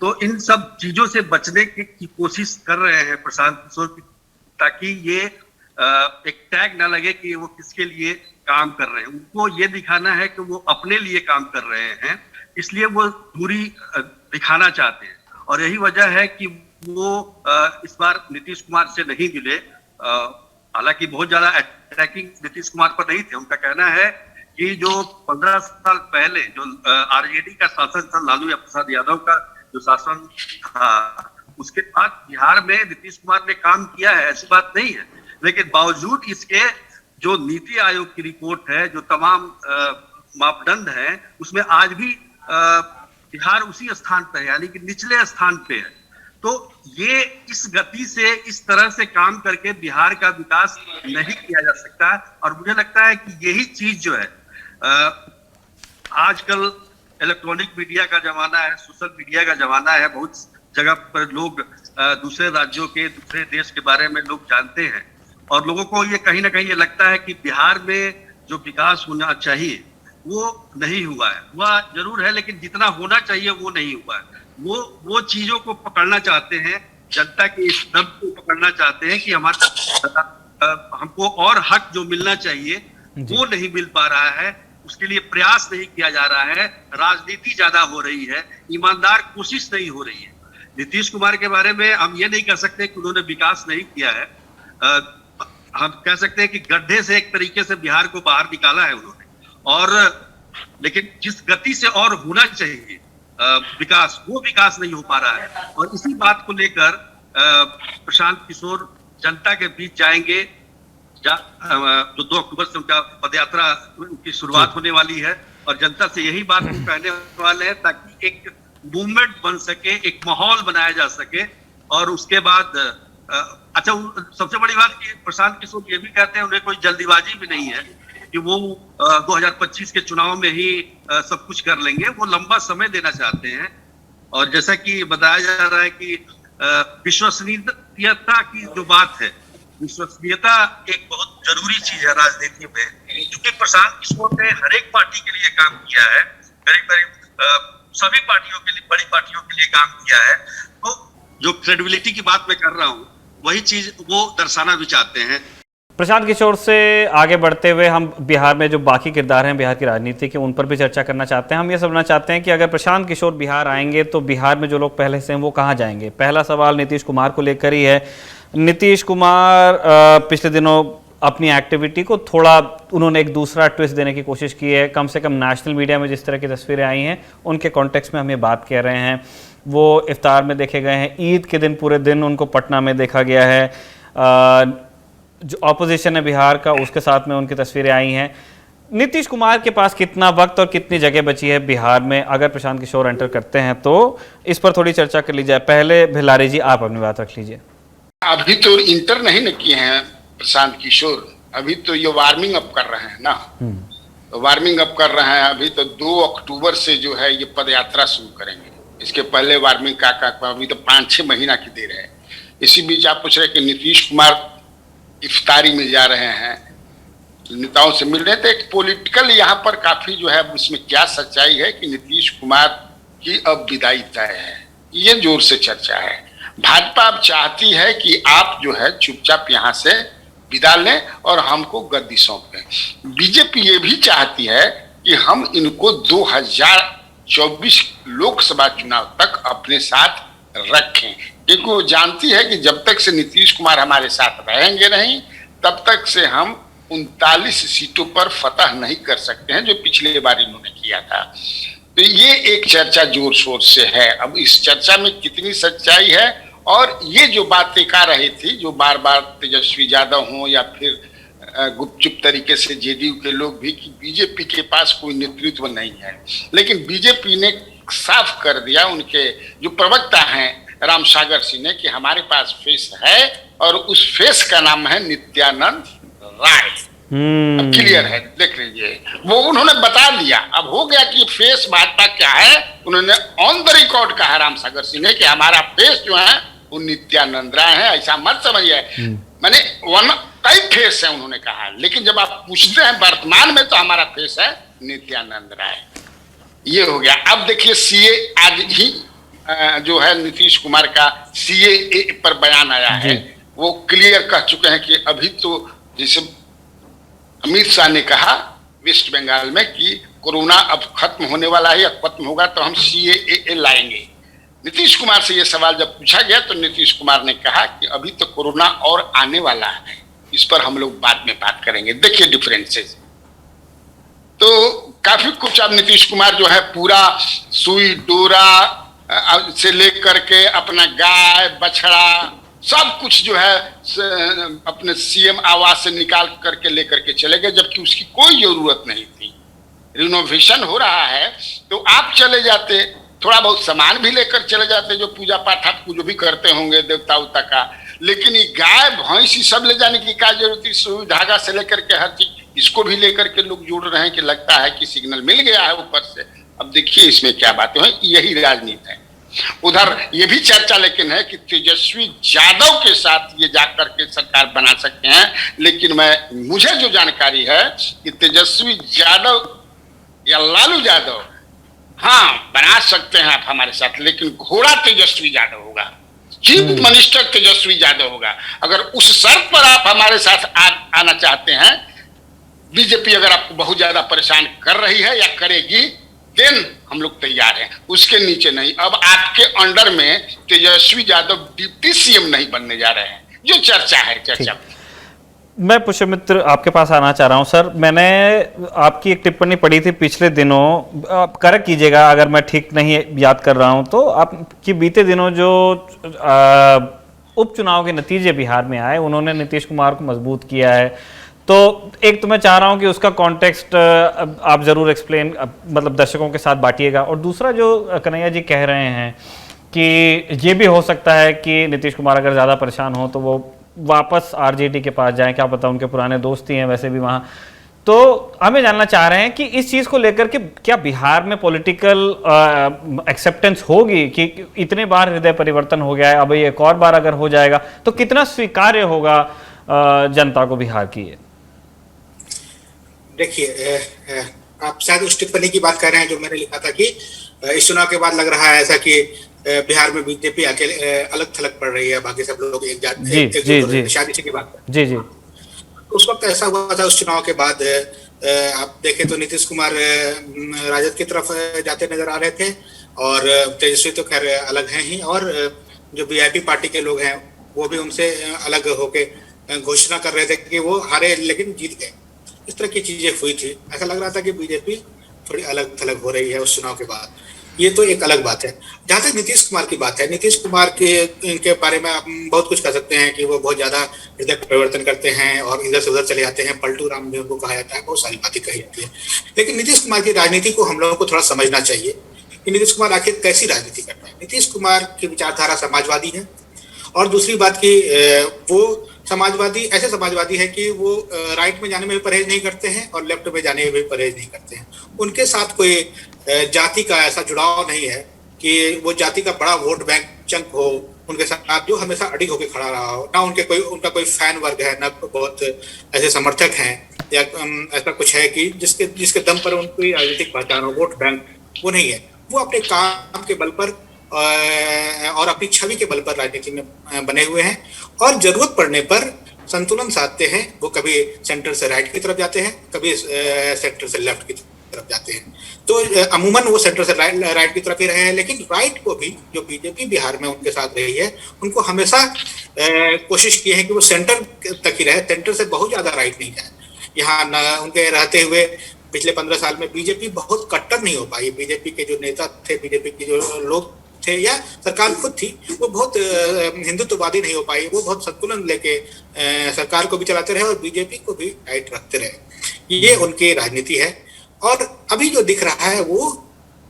तो इन सब चीजों से बचने की कोशिश कर रहे हैं प्रशांत किशोर, ताकि ये एक टैग ना लगे कि वो किसके लिए काम कर रहे हैं। उनको ये दिखाना है कि वो अपने लिए काम कर रहे हैं, इसलिए वो दूरी दिखाना चाहते हैं। और यही वजह है कि वो इस बार नीतीश कुमार से नहीं मिले। हालांकि बहुत ज्यादा अटैकिंग नीतीश कुमार पर नहीं थे। उनका कहना है कि जो 15 साल पहले जो आरजेडी का शासन था, लालू प्रसाद यादव का जो शासन था, उसके बाद बिहार में नीतीश कुमार ने काम किया है, ऐसी बात नहीं है। लेकिन बावजूद इसके जो नीति आयोग की रिपोर्ट है, जो तमाम मापदंड है, उसमें आज भी बिहार उसी स्थान पर है, यानी कि निचले स्थान पे है। तो ये इस गति से, इस तरह से काम करके बिहार का विकास नहीं किया जा सकता। और मुझे लगता है कि यही चीज जो है, आजकल इलेक्ट्रॉनिक मीडिया का जमाना है, सोशल मीडिया का जमाना है, बहुत जगह पर लोग दूसरे राज्यों के, दूसरे देश के बारे में लोग जानते हैं और लोगों को ये कहीं ना कहीं ये लगता है कि बिहार में जो विकास होना चाहिए वो नहीं हुआ है। हुआ जरूर है, लेकिन जितना होना चाहिए वो नहीं हुआ है। वो चीजों को पकड़ना चाहते हैं, जनता के इस दम को पकड़ना चाहते हैं कि हमको और हक जो मिलना चाहिए वो नहीं मिल पा रहा है, उसके लिए प्रयास नहीं किया जा रहा है, राजनीति ज्यादा हो रही है, ईमानदार कोशिश नहीं हो रही है। नीतीश कुमार के बारे में हम ये नहीं कह सकते कि उन्होंने विकास नहीं किया है। हम कह सकते हैं कि गड्ढे से एक तरीके से बिहार को बाहर निकाला है उन्होंने, और लेकिन जिस गति से और होना चाहिए विकास, वो विकास नहीं हो पा रहा है। और इसी बात को लेकर प्रशांत किशोर जनता के बीच जाएंगे। जो 2 अक्टूबर से उनका पदयात्रा की शुरुआत होने वाली है और जनता से यही बात वो कहने वाले हैं, ताकि एक मूवमेंट बन सके, एक माहौल बनाया जा सके। और उसके बाद अच्छा, सबसे बड़ी बात कि प्रशांत किशोर ये भी कहते हैं उन्हें कोई जल्दीबाजी भी नहीं है कि वो 2025 के चुनाव में ही सब कुछ कर लेंगे। वो लंबा समय देना चाहते हैं। और जैसा कि बताया जा रहा है कि विश्वसनीयता की जो बात है, विश्वसनीयता एक बहुत जरूरी चीज है राजनीति में। क्योंकि प्रशांत किशोर ने हर एक पार्टी के लिए काम किया है, करीब करीब सभी पार्टियों के लिए, बड़ी पार्टियों के लिए काम किया है। तो जो क्रेडिबिलिटी की बात मैं कर रहा हूँ वही चीज वो दर्शाना भी चाहते हैं। प्रशांत किशोर से आगे बढ़ते हुए हम बिहार में जो बाकी किरदार हैं बिहार की राजनीति के, उन पर भी चर्चा करना चाहते हैं। हम ये समझना चाहते हैं कि अगर प्रशांत किशोर बिहार आएंगे तो बिहार में जो लोग पहले से हैं वो कहाँ जाएंगे। पहला सवाल नीतीश कुमार को लेकर ही है। नीतीश कुमार पिछले दिनों अपनी एक्टिविटी को थोड़ा उन्होंने एक दूसरा ट्विस्ट देने की कोशिश की है। कम से कम नेशनल मीडिया में जिस तरह की तस्वीरें आई हैं उनके कॉन्टेक्स्ट में हम ये बात कह रहे हैं। वो इफ्तार में देखे गए हैं, ईद के दिन पूरे दिन उनको पटना में देखा गया है। जो ऑपोजिशन है बिहार का उसके साथ में उनकी तस्वीरें आई हैं। नीतीश कुमार के पास कितना वक्त और कितनी जगह बची है बिहार में अगर प्रशांत किशोर एंटर करते हैं, तो इस पर थोड़ी चर्चा कर ली जाए। पहले भिलारी जी आप अपनी बात रख लीजिए। अभी तो इंटर नहीं न किए हैं प्रशांत किशोर, अभी तो ये वार्मिंग अप कर रहे हैं ना, तो वार्मिंग अप कर रहे हैं। अभी तो 2 अक्टूबर से जो है ये पद यात्रा शुरू करेंगे। इसके पहले वार्मिंग का अभी तो 5-6 महीना की देर है। इसी बीच आप पूछ रहे कि नीतीश कुमार इफ्तारी में जा रहे हैं, नेताओं से मिल रहे थे। एक पॉलिटिकल यहाँ पर काफी जो है इसमें क्या सच्चाई है कि नीतीश कुमार की अब विदाई तय है, ये जोर से चर्चा है। भाजपा अब चाहती है कि आप जो है चुपचाप यहाँ से विदा लें और हमको गद्दी सौंप दें। बीजेपी ये भी चाहती है कि हम इनको 2024 लोकसभा चुनाव तक अपने साथ रखें, क्योंकि वो जानती है कि जब तक से नीतीश कुमार हमारे साथ रहेंगे नहीं तब तक से हम 39 सीटों पर फतह नहीं कर सकते हैं जो पिछले बार इन्होंने किया था। तो ये एक चर्चा जोर शोर से है। अब इस चर्चा में कितनी सच्चाई है और ये जो बातें कह रही थी, जो बार बार तेजस्वी यादव हों या फिर गुपचुप तरीके से जेडीयू के लोग भी, कि बीजेपी के पास कोई नेतृत्व नहीं है, लेकिन बीजेपी ने साफ कर दिया, उनके जो प्रवक्ता हैं राम सागर सिंह ने, कि हमारे पास फेस है और उस फेस का नाम है नित्यानंद राय। अब क्लियर है, देख लीजिए, वो उन्होंने बता दिया। अब हो गया कि फेस भाजपा क्या है, उन्होंने ऑन द रिकॉर्ड कहा राम सागर सिंह ने कि हमारा फेस जो है वो नित्यानंद राय है। ऐसा मत समझिए, मैंने कई फेस है उन्होंने कहा, लेकिन जब आप पूछते हैं वर्तमान में तो हमारा फेस है नित्यानंद राय। ये हो गया। अब देखिए सीए आज ही जो है नीतीश कुमार का सीए पर बयान आया है, वो क्लियर कह चुके हैं कि अभी तो जैसे अमित शाह ने कहा वेस्ट बंगाल में कि कोरोना अब खत्म होने वाला है या खत्म होगा तो हम सीए लाएंगे। नीतीश कुमार से यह सवाल जब पूछा गया तो नीतीश कुमार ने कहा कि अभी तो कोरोना और आने वाला है, इस पर हम लोग बाद में बात करेंगे। देखिए डिफरेंसेस तो काफी कुछ। अब नीतीश कुमार जो है पूरा सुई डोरा से लेकर के अपना गाय बछड़ा सब कुछ जो है अपने सीएम आवास से निकाल करके लेकर के चले गए, जबकि उसकी कोई जरूरत नहीं थी। रिनोवेशन हो रहा है तो आप चले जाते, थोड़ा बहुत सामान भी लेकर चले जाते, जो पूजा पाठ आपको जो भी करते होंगे देवता उता का, लेकिन ये गाय भैंस सब ले जाने की क्या जरूरत थी? सुई धागा से लेकर के हर चीज, इसको भी लेकर के लोग जुड़ रहे हैं कि लगता है कि सिग्नल मिल गया है ऊपर से। अब देखिए इसमें क्या बातें हैं, यही राजनीति है। उधर ये भी चर्चा लेकिन है कि तेजस्वी यादव के साथ ये जाकर के सरकार बना सकते हैं, लेकिन मुझे जो जानकारी है कि तेजस्वी यादव या लालू यादव हाँ बना सकते हैं आप हमारे साथ, लेकिन घोड़ा तेजस्वी यादव होगा, चीफ मिनिस्टर तेजस्वी यादव होगा। अगर उस शर्त पर आप हमारे साथ आना चाहते हैं, बीजेपी अगर आपको बहुत ज्यादा परेशान कर रही है या करेगी, देन हम लोग तैयार हैं, उसके नीचे नहीं। अब आपके अंडर में तेजस्वी यादव डिप्टी सीएम नहीं बनने जा रहे हैं, जो चर्चा है चर्चा। मैं पुष्यमित्र आपके पास आना चाह रहा हूं सर। मैंने आपकी एक टिप्पणी पढ़ी थी पिछले दिनों, आप करेक्ट कीजिएगा अगर मैं ठीक नहीं याद कर रहा हूं तो, आपकी बीते दिनों जो उपचुनाव के नतीजे बिहार में आए उन्होंने नीतीश कुमार को मजबूत किया है। तो एक तो मैं चाह रहा हूं कि उसका कॉन्टेक्स्ट आप जरूर एक्सप्लेन मतलब दर्शकों के साथ बांटिएगा, और दूसरा जो कन्हैया जी कह रहे हैं कि ये भी हो सकता है कि नीतीश कुमार अगर ज़्यादा परेशान हो तो वो वापस आरजेडी के पास जाएं, क्या पता उनके पुराने दोस्त ही हैं वैसे भी वहाँ। तो हमें जानना चाह रहे हैं कि इस चीज़ को लेकर के क्या बिहार में पॉलिटिकल एक्सेप्टेंस होगी कि इतने बार हृदय परिवर्तन हो गया है, अब ये एक और बार अगर हो जाएगा तो कितना स्वीकार्य होगा जनता को बिहार की? देखिए, आप शायद उस टिप्पणी की बात कर रहे हैं जो मैंने लिखा था कि इस चुनाव के बाद लग रहा है ऐसा कि बिहार में बीजेपी अकेले अलग थलग पड़ रही है, बाकी सब लोग जी एकजुट जी हो रहे जी हैं, शायद इसी की बात कर। जी जी उस वक्त ऐसा हुआ था उस चुनाव के बाद, आप देखें तो नीतीश कुमार राजद की तरफ जाते नजर आ रहे थे, और तेजस्वी तो खैर अलग हैं ही, और जो वीआईपी पार्टी के लोग हैं वो भी उनसे अलग होके घोषणा कर रहे थे कि वो हारे लेकिन जीत गए। इस तरह की चीजें हुई थी। ऐसा लग रहा था कि बीजेपी थोड़ी अलग थलग हो रही है उस चुनाव के बाद। ये तो एक अलग बात है। जहां तक नीतीश कुमार की बात है, नीतीश कुमार के बारे में आप बहुत कुछ कह सकते हैं कि वो बहुत ज्यादा हृदय परिवर्तन करते हैं और इधर से उधर चले जाते हैं, पलटू राम भी उनको कहा जाता है, बहुत सारी बातें कही जाती है। लेकिन नीतीश कुमार की राजनीति को हम लोगों को थोड़ा समझना चाहिए कि नीतीश कुमार आखिर कैसी राजनीति करते हैं। नीतीश कुमार की विचारधारा समाजवादी है, और दूसरी बात की वो समाजवादी ऐसे समाजवादी है कि वो राइट में जाने में भी परहेज नहीं करते हैं और लेफ्ट में जाने में भी परहेज नहीं करते हैं। उनके साथ कोई जाति का ऐसा जुड़ाव नहीं है कि वो जाति का बड़ा वोट बैंक चंक हो उनके साथ जो हमेशा अडिग होकर खड़ा रहा हो। ना उनका कोई फैन वर्ग है, ना बहुत ऐसे समर्थक हैं, या ऐसा कुछ है कि जिसके दम पर उनकी राजनीतिक पहचान हो, वोट बैंक वो नहीं है। वो अपने काम के बल पर और अपनी छवि के बल पर राजनीति में बने हुए हैं, और जरूरत पड़ने पर संतुलन साधते हैं। वो कभी सेंटर से राइट की तरफ जाते हैं, कभी सेंटर से लेफ्ट की तरफ जाते हैं। तो अमूमन वो सेंटर से राइट की तरफ ही रहे हैं, लेकिन राइट को भी जो बीजेपी बिहार में उनके साथ रही है, उनको हमेशा कोशिश की है कि वो सेंटर तक ही रहे, सेंटर से बहुत ज्यादा राइट नहीं जाए। यहाँ उनके रहते हुए पिछले 15 साल में बीजेपी बहुत कट्टर नहीं हो पाई। बीजेपी के जो नेता थे, बीजेपी के जो लोग थे, या सरकार खुद थी, वो बहुत हिंदुत्ववादी नहीं हो पाई। वो बहुत संतुलन लेके सरकार को भी चलाते रहे और बीजेपी को भी टाइट रखते रहे। ये उनकी राजनीति है। और अभी जो दिख रहा है वो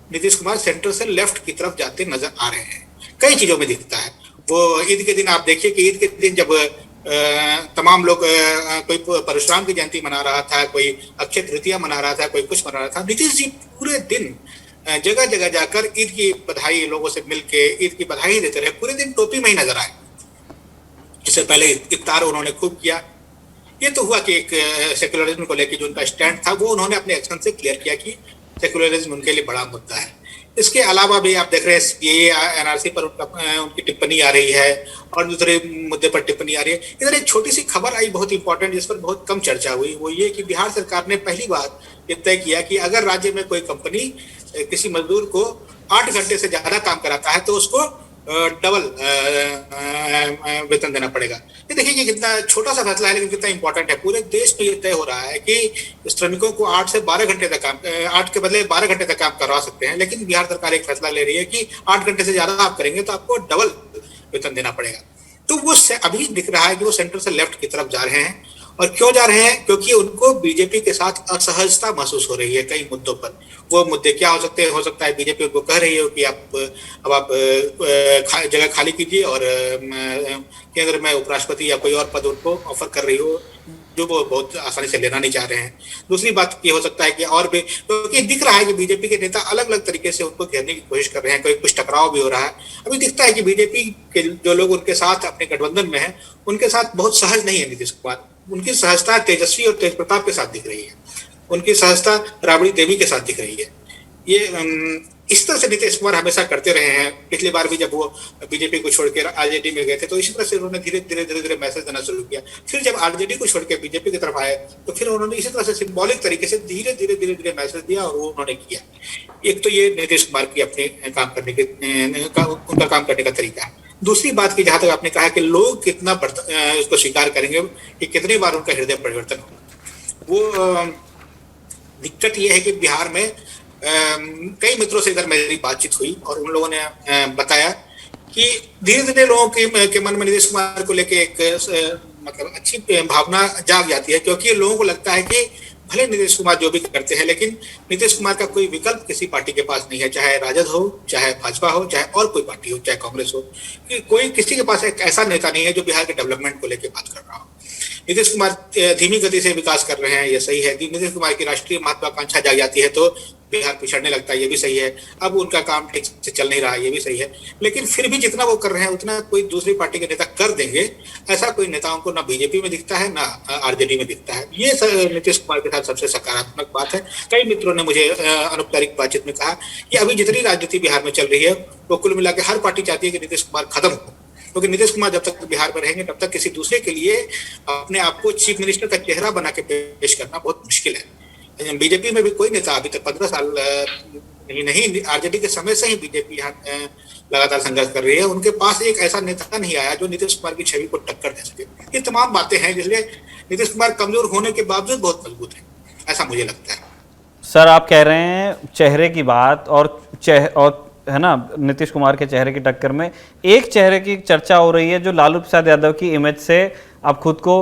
नीतीश कुमार सेंटर से लेफ्ट की तरफ जाते नजर आ रहे हैं। कई चीजों में दिखता है। वो ईद के दिन आप देखिए कि ईद के दिन जब तमाम लोग कोई परशुराम की जयंती मना रहा था, कोई अक्षय तृतीया मना रहा था, कोई कुछ मना रहा था, नीतीश जी पूरे दिन जगह जगह जाकर ईद की बधाई लोगों से मिलके ईद की बधाई देते रहे। पूरे दिन टोपी में ही नजर आए। इससे पहले इफ्तार उन्होंने खूब किया। ये तो हुआ कि एक सेकुलरिज्म को लेकर जो उनका स्टैंड था वो उन्होंने अपने एक्शन से क्लियर किया कि सेकुलरिज्म उनके लिए बड़ा मुद्दा है। इसके अलावा भी आप देख रहे हैं ये एनआरसी पर उनकी टिप्पणी आ रही है, और दूसरे मुद्दे पर टिप्पणी आ रही है। इधर एक छोटी सी खबर आई बहुत इंपॉर्टेंट, जिस पर बहुत कम चर्चा हुई, वो ये कि बिहार सरकार ने पहली बार ये तय किया कि अगर राज्य में कोई कंपनी किसी मजदूर को 8 घंटे से ज्यादा काम कराता है तो उसको डबल वेतन देना पड़ेगा। ये देखिए कि कितना छोटा सा फैसला है, लेकिन कितना इंपॉर्टेंट है। पूरे देश में ये तय हो रहा है कि श्रमिकों को 8 से 12 घंटे तक काम, 8 के बदले 12 घंटे तक काम करवा सकते हैं। लेकिन बिहार सरकार एक फैसला ले रही है कि 8 घंटे से ज्यादा आप करेंगे तो आपको डबल वेतन देना पड़ेगा। तो वो अभी दिख रहा है कि वो सेंटर से लेफ्ट की तरफ जा रहे हैं। और क्यों जा रहे हैं? क्योंकि उनको बीजेपी के साथ असहजता महसूस हो रही है कई मुद्दों पर। वो मुद्दे क्या हो सकते हैं? हो सकता है बीजेपी उनको कह रही हो कि आप जगह खाली कीजिए, और केंद्र में उपराष्ट्रपति या कोई और पद उनको ऑफर कर रही हो जो वो बहुत आसानी से लेना नहीं चाह रहे हैं। दूसरी बात ये हो सकता है कि और भी, क्योंकि दिख रहा है कि बीजेपी के नेता अलग अलग तरीके से उनको घेरने की कोशिश कर रहे हैं, कोई कुछ टकराव भी हो रहा है। अभी दिखता है कि बीजेपी के जो लोग उनके साथ अपने गठबंधन में हैं, उनके साथ बहुत सहज नहीं है नीतीश कुमार। उनकी सहजता तेजस्वी और तेज प्रताप के साथ दिख रही है, उनकी सहजता राबड़ी देवी के साथ दिख रही है। ये इस तरह से नीतीश कुमार हमेशा करते रहे हैं। पिछली बार भी जब वो बीजेपी को छोड़कर आरजेडी में गए थे तो इसी तरह से उन्होंने धीरे धीरे मैसेज देना शुरू किया। फिर जब आरजेडी को छोड़ के बीजेपी की तरफ आए तो फिर उन्होंने इसी तरह से सिंबॉलिक तरीके से धीरे धीरे मैसेज दिया, और वो उन्होंने किया। एक तो ये नीतीश कुमार की अपने काम करने के उनका काम करने का तरीका है। दूसरी बात की, जहां तक आपने कहा कि लोग कितना इसको स्वीकार करेंगे कि कितनी बार उनका हृदय परिवर्तन होगा, वो दिक्कत ये है कि बिहार में कई मित्रों से इधर मेरी बातचीत हुई और उन लोगों ने बताया कि धीरे धीरे लोगों के मन में नीतीश कुमार को लेके एक मतलब अच्छी भावना जाग जाती है, क्योंकि लोगों को लगता है कि भले नीतीश कुमार जो भी करते हैं, लेकिन नीतीश कुमार का कोई विकल्प किसी पार्टी के पास नहीं है, चाहे राजद हो, चाहे भाजपा हो, चाहे और कोई पार्टी हो, चाहे कांग्रेस हो, कि कोई किसी के पास एक ऐसा नेता नहीं है जो बिहार के डेवलपमेंट को लेकर बात कर रहा हो। नीतीश कुमार धीमी गति से विकास कर रहे हैं, ये सही है। नीतीश कुमार की राष्ट्रीय महत्वाकांक्षा जाग जाती है तो बिहार पिछड़ने लगता है, ये भी सही है। अब उनका काम ठीक से चल नहीं रहा, ये भी सही है। लेकिन फिर भी जितना वो कर रहे हैं उतना कोई दूसरी पार्टी के नेता कर देंगे, ऐसा कोई नेताओं को ना बीजेपी में दिखता है ना आरजेडी में दिखता है। ये नीतीश कुमार के साथ सबसे सकारात्मक बात है। कई मित्रों ने मुझे अनौपचारिक बातचीत में कहा कि अभी जितनी राजनीति बिहार में चल रही है वो कुल मिला के हर पार्टी चाहती है कि नीतीश कुमार खत्म हो, क्योंकि नीतीश कुमार जब तक बिहार में रहेंगे तब तक किसी दूसरे के लिए अपने आप को चीफ मिनिस्टर का चेहरा बना के पेश करना बहुत मुश्किल है। बीजेपी में भी कोई नेता अभी तक 15 साल नहीं, आरजेडी के समय से ही बीजेपी यहाँ लगातार संघर्ष कर रही है, उनके पास एक ऐसा नेता नहीं आया जो नीतीश कुमार की छवि को टक्कर दे सके। ये तमाम बातें हैं जिसलिए नीतीश कुमार कमजोर होने के बावजूद बहुत मजबूत है, ऐसा मुझे लगता है। सर आप कह रहे हैं चेहरे की बात और है ना, नीतीश कुमार के चेहरे की टक्कर में एक चेहरे की चर्चा हो रही है जो लालू प्रसाद यादव की इमेज से आप खुद को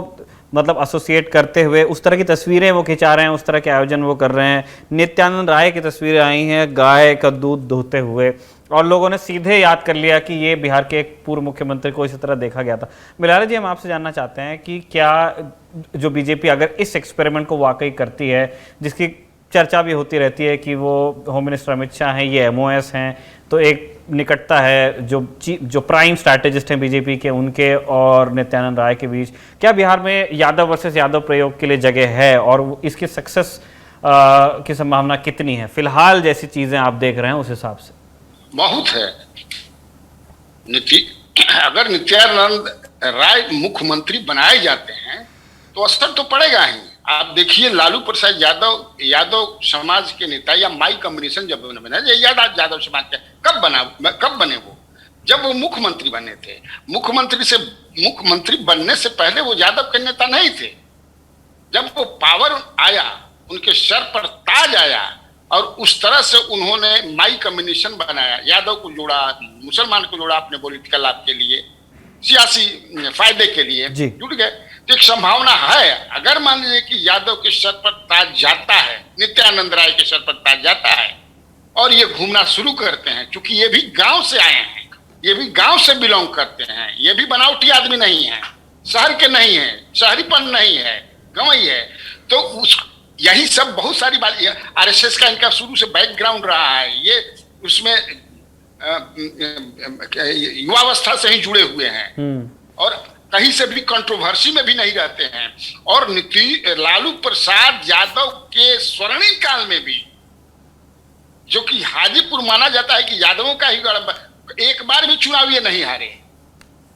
मतलब एसोसिएट करते हुए उस तरह की तस्वीरें वो खिंचा रहे हैं, उस तरह के आयोजन वो कर रहे हैं। नित्यानंद राय की तस्वीरें आई हैं गाय का दूध दोहते हुए, और लोगों ने सीधे याद कर लिया कि ये बिहार के एक पूर्व मुख्यमंत्री को इसी तरह देखा गया था। बिलारे जी, हम आपसे जानना चाहते हैं कि क्या जो बीजेपी अगर इस एक्सपेरिमेंट को वाकई करती है, जिसकी चर्चा भी होती रहती है कि वो होम मिनिस्टर अमित शाह हैं, ये MOS हैं, तो एक निकटता है जो प्राइम स्ट्रैटेजिस्ट हैं बीजेपी के, उनके और नित्यानंद राय के बीच, क्या बिहार में यादव वर्सेस यादव प्रयोग के लिए जगह है और इसकी सक्सेस की संभावना कितनी है फिलहाल, जैसी चीजें आप देख रहे हैं उस हिसाब से? बहुत है। अगर नित्यानंद राय मुख्यमंत्री बनाए जाते हैं तो असर तो पड़ेगा ही। आप देखिए लालू प्रसाद यादव समाज के नेता या माई कम्युनिकेशन जब बने, यादव समाज के कब बने वो? जब वो मुख्यमंत्री बने थे। मुख्यमंत्री बनने से पहले वो यादव के नेता नहीं थे। जब वो पावर आया, उनके सर पर ताज आया और उस तरह से उन्होंने माई कम्युनिकेशन बनाया, यादव को जोड़ा, मुसलमान को जोड़ा अपने पॉलिटिकल लाभ के लिए, सियासी फायदे के लिए जुड़ गए। तो एक संभावना है, अगर मान लीजिए कि यादव के सर पर ताज जाता है, नित्यानंद राय के सर पर ताज जाता है और ये घूमना शुरू करते हैं, क्योंकि ये भी गांव से आए हैं, ये भी गांव से बिलोंग करते हैं, ये भी बनावटी आदमी नहीं है, शहर के नहीं है, शहरीपन नहीं है, गंवई है। तो यही सब बहुत सारी बात, RSS का इनका शुरू से बैकग्राउंड रहा है, ये उसमें युवावस्था से ही जुड़े हुए हैं और कहीं से भी कंट्रोवर्सी में भी नहीं रहते हैं। और लालू प्रसाद यादव के स्वर्णिम काल में भी, जो कि हाजीपुर माना जाता है कि यादवों का ही गढ़, एक बार भी चुनाव ये नहीं हारे।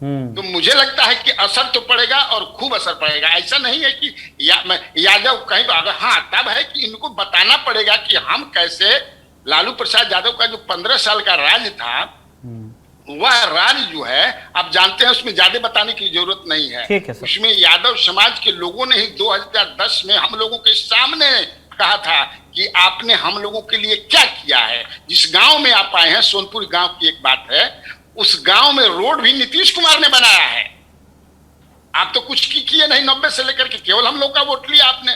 तो मुझे लगता है कि असर तो पड़ेगा और खूब असर पड़ेगा। ऐसा नहीं है कि यादव कहीं, अगर हाँ तब है कि इनको बताना पड़ेगा कि हम कैसे, लालू प्रसाद यादव का जो 15 साल का राज था, वह राज जो है आप जानते हैं, उसमें ज्यादा बताने की जरूरत नहीं है। उसमें यादव समाज के लोगों ने ही 2010 में हम लोगों के सामने कहा था कि आपने हम लोगों के लिए क्या किया है। जिस गांव में आप आए हैं, सोनपुर गांव की एक बात है, उस गांव में रोड भी नीतीश कुमार ने बनाया है। आप तो कुछ किए नहीं, 90 से लेकर के केवल हम लोग का वोट लिया आपने,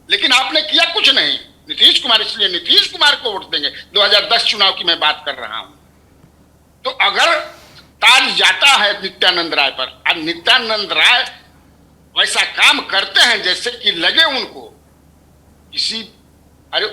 लेकिन आपने किया कुछ नहीं। नीतीश कुमार, इसलिए नीतीश कुमार को वोट देंगे। 2010 चुनाव की मैं बात कर रहा हूं। तो अगर ताज जाता है नित्यानंद राय पर, और नित्यानंद राय वैसा काम करते हैं जैसे कि लगे उनको किसी, अरे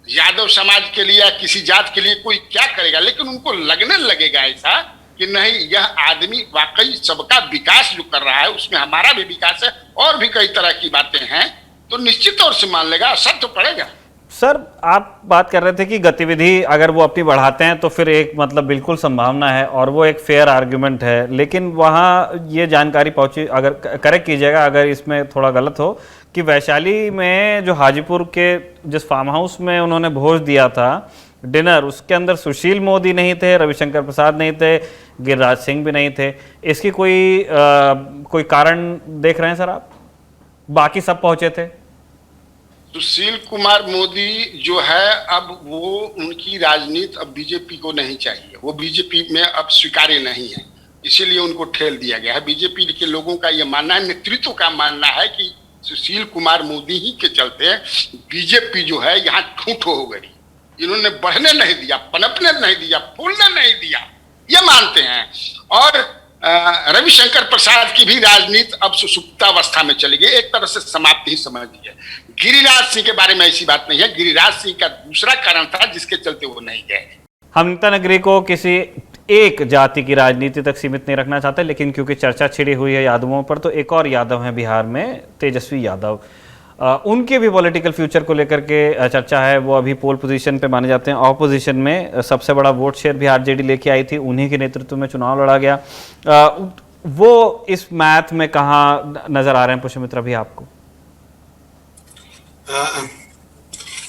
यादव समाज के लिए या किसी जात के लिए कोई क्या करेगा, लेकिन उनको लगने लगेगा ऐसा कि नहीं, यह आदमी वाकई सबका विकास जो कर रहा है उसमें हमारा भी विकास है, और भी कई तरह की बातें हैं, तो निश्चित तौर से मान लेगा, असर तो पड़ेगा। सर आप बात कर रहे थे कि गतिविधि अगर वो अपनी बढ़ाते हैं तो फिर एक मतलब बिल्कुल संभावना है और वो एक फेयर आर्ग्यूमेंट है, लेकिन वहाँ ये जानकारी पहुंची, अगर करेक्ट कीजिएगा अगर इसमें थोड़ा गलत हो, कि वैशाली में जो हाजीपुर के जिस फार्म हाउस में उन्होंने भोज दिया था डिनर, उसके अंदर सुशील मोदी नहीं थे, रविशंकर प्रसाद नहीं थे, गिरिराज सिंह भी नहीं थे। इसकी कोई कारण देख रहे हैं सर आप? बाकी सब पहुंचे थे। सुशील कुमार मोदी जो है, अब वो उनकी राजनीति अब बीजेपी को नहीं चाहिए, वो बीजेपी में अब स्वीकार्य नहीं है, इसीलिए उनको ठेल दिया गया है। बीजेपी के लोगों का ये मानना है, नेतृत्व का मानना है कि सुशील कुमार मोदी ही के चलते बीजेपी जो है यहाँ ठूठ हो गई, इन्होंने बढ़ने नहीं दिया, पनपने नहीं दिया, फूलने नहीं दिया, ये मानते हैं। और रविशंकर प्रसाद की भी राजनीति अब सुसुप्तावस्था में चली गई, एक तरह से समाप्ति ही समझ ली है। गिरिराज सिंह के बारे में ऐसी बात नहीं है, गिरिराज सिंह का दूसरा कारण था जिसके चलते वो नहीं गए। हम नेता नगरी को किसी एक जाति की राजनीति तक सीमित नहीं रखना चाहते, लेकिन क्योंकि चर्चा छिड़ी हुई है यादवों पर, तो एक और यादव हैं बिहार में, तेजस्वी यादव। उनके भी पॉलिटिकल फ्यूचर को लेकर के चर्चा है। वो अभी पोल पोजीशन पे माने जाते हैं। ऑपोजिशन में सबसे बड़ा वोट शेयर भी आरजेडी लेके आई थी, उन्हीं के नेतृत्व में चुनाव लड़ा गया। वो इस मैथ में कहाँ नजर आ रहे हैं पुष्यमित्रा भी आपको?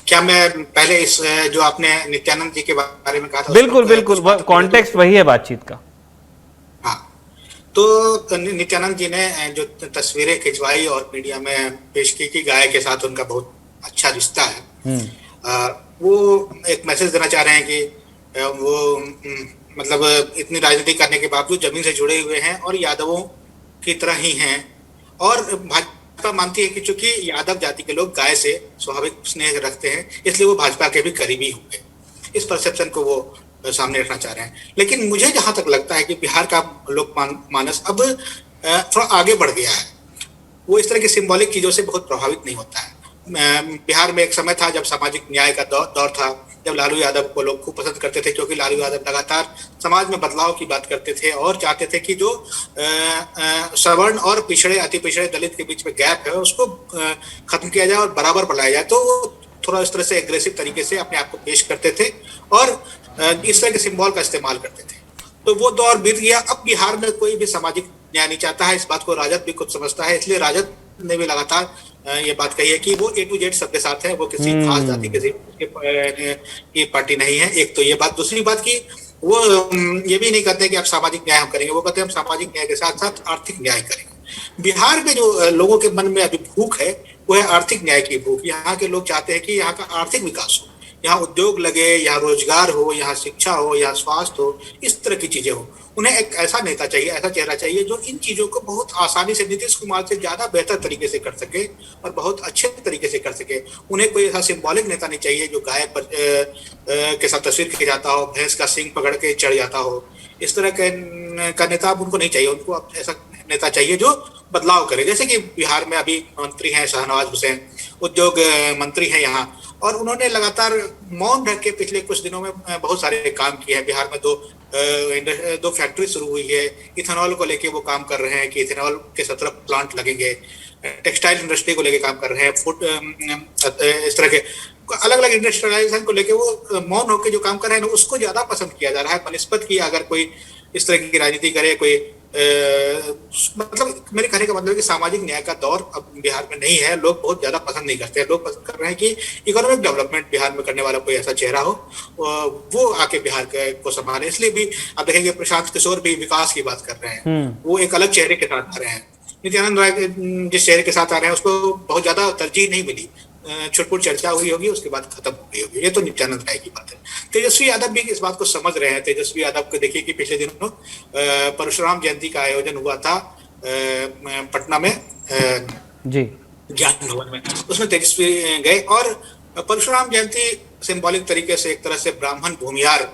क्या मैं पहले इस जो आपने नित्यानंद जी के बारे में कहा था, बिल्कुल बिल्कुल, कॉन्टेक्स्ट वही है बातचीत का। हाँ, तो नित्यानंद जी ने जो तस्वीरें खिंचवाई और मीडिया में पेश की कि गाय के साथ उनका बहुत अच्छा रिश्ता है, वो एक मैसेज देना चाह रहे हैं कि वो मतलब इतनी राजनीति करने के बावजूद जमीन से जुड़े हुए हैं और यादवों की तरह ही हैं। और भाजपा मानती है कि चूंकि यादव जाति के लोग गाय से स्वाभाविक स्नेह रखते हैं, इसलिए वो भाजपा के भी करीबी होंगे। इस परसेप्शन को वो सामने रखना चाह रहे हैं। लेकिन मुझे जहां तक लगता है कि बिहार का लोक मानस अब थोड़ा आगे बढ़ गया है। वो इस तरह की सिंबॉलिक चीजों से बहुत प्रभावित नहीं होता है। बिहार में एक समय था जब सामाजिक न्याय का दौर था, जब लालू यादव को लोग खूब पसंद करते थे, क्योंकि लालू यादव लगातार समाज में बदलाव की बात करते थे और चाहते थे कि जो सवर्ण और पिछड़े अति पिछड़े दलित के बीच में गैप है उसको खत्म किया जाए और बराबर बढ़ाया जाए। तो वो थोड़ा इस तरह से एग्रेसिव तरीके से अपने आप को पेश करते थे और इस तरह के सिंबल का इस्तेमाल करते थे। तो वो दौर बीत गया। अब बिहार में कोई भी सामाजिक न्याय नहीं चाहता है। इस बात को राजद भी खुद समझता है, इसलिए राजद ने भी लगातार ये बात कही है कि वो A to Z सबके साथ है, वो किसी खास जाति की पार्टी नहीं है। एक तो ये बात। दूसरी बात की वो ये भी नहीं कहते कि आप सामाजिक न्याय हम करेंगे, वो कहते हैं हम सामाजिक न्याय के साथ साथ आर्थिक न्याय करेंगे। बिहार में जो लोगों के मन में अभी भूख है वो है आर्थिक न्याय की भूख। यहाँ के लोग चाहते हैं कि यहाँ का आर्थिक विकास हो, यहाँ उद्योग लगे, यहाँ रोजगार हो, यहाँ शिक्षा हो, यहाँ स्वास्थ्य हो, इस तरह की चीजें हो। उन्हें एक ऐसा नेता चाहिए, ऐसा चेहरा चाहिए जो इन चीजों को बहुत आसानी से, नीतीश कुमार से ज्यादा बेहतर तरीके से कर सके और बहुत अच्छे तरीके से कर सके। उन्हें कोई ऐसा सिंबॉलिक नेता नहीं चाहिए जो गाय पर के साथ तस्वीर खिंचाता हो, भैंस का सिंग पकड़ के चढ़ जाता हो। इस तरह का नेता अब उनको नहीं चाहिए। उनको ऐसा नेता चाहिए जो बदलाव करे। जैसे कि बिहार में अभी मंत्री हैं शाहनवाज हुसैन, उद्योग मंत्री हैं यहाँ, और उन्होंने लगातार मौन रख के पिछले कुछ दिनों में बहुत सारे काम किए हैं। बिहार में दो फैक्ट्री शुरू हुई है। इथेनॉल को लेके वो काम कर रहे हैं कि इथेनॉल के 17 प्लांट लगेंगे। टेक्सटाइल इंडस्ट्री को लेके काम कर रहे हैं। फूड इस तरह के अलग अलग इंडस्ट्रियलाइजेशन को लेके वो मौन होकर जो काम कर रहे हैं उसको ज्यादा पसंद किया जा रहा है बनिस्बत की अगर कोई इस तरह की राजनीति करे। कोई मतलब मेरे कहने का मतलब है कि सामाजिक न्याय का दौर अब बिहार में नहीं है। लोग बहुत ज्यादा पसंद नहीं करते हैं। लोग पसंद कर रहे हैं कि इकोनॉमिक डेवलपमेंट बिहार में करने वाला कोई ऐसा चेहरा हो, वो आके बिहार को संभाले। इसलिए भी आप देखेंगे प्रशांत किशोर भी विकास की बात कर रहे हैं। वो एक अलग चेहरे के साथ आ रहे हैं। नित्यानंद राय जिस चेहरे के साथ आ रहे हैं उसको बहुत ज्यादा तरजीह नहीं मिली। छुटपुट चर्चा हुई होगी, उसके बाद खत्म हो गई होगी। ये तो नित्यानंद राय की बात है। तेजस्वी यादव भी इस बात को समझ रहे हैं। तेजस्वी यादव को देखिए कि पिछले दिनों परशुराम जयंती का आयोजन हुआ था पटना में जी ज्ञान भवन में। उसमें तेजस्वी गए और परशुराम जयंती सिंबॉलिक तरीके से एक तरह से ब्राह्मण भूमिहार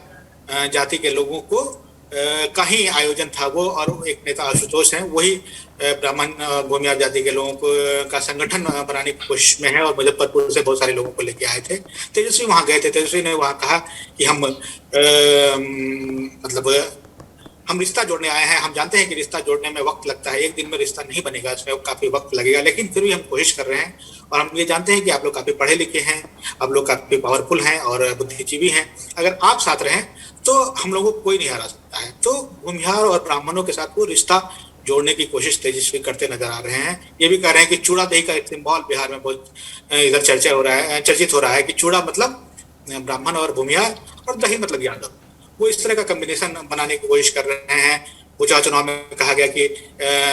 जाति के लोगों को का ही आयोजन था वो। और एक नेता आशुतोष हैं, वही ब्राह्मण भूमिहार जाति के लोगों को का संगठन बनाने की कोशिश में है और मुजफ्फरपुर से बहुत सारे लोगों को लेके आए थे। तेजस्वी वहां गए थे। तेजस्वी ने वहां कहा कि हम मतलब हम रिश्ता जोड़ने आए हैं। हम जानते हैं कि रिश्ता जोड़ने में वक्त लगता है, एक दिन में रिश्ता नहीं बनेगा, इसमें काफी वक्त लगेगा, लेकिन फिर भी हम कोशिश कर रहे हैं। और हम ये जानते हैं कि आप लोग काफी पढ़े लिखे हैं, आप लोग काफी पावरफुल हैं और बुद्धिजीवी हैं। अगर आप साथ रहें तो हम लोगों को कोई नहीं हरा सकता है। तो भूमिहार और ब्राह्मणों के साथ वो रिश्ता जोड़ने की कोशिश तेजस्वी करते नजर आ रहे हैं। ये भी कह रहे हैं कि चूड़ा दही का एक सिंबल बिहार में बहुत इधर चर्चित हो रहा है कि चूड़ा मतलब ब्राह्मण और भूमिहार और दही मतलब यादव। वो इस तरह का कॉम्बिनेशन बनाने की कोशिश कर रहे हैं। उपचुनाव चुनाव में कहा गया कि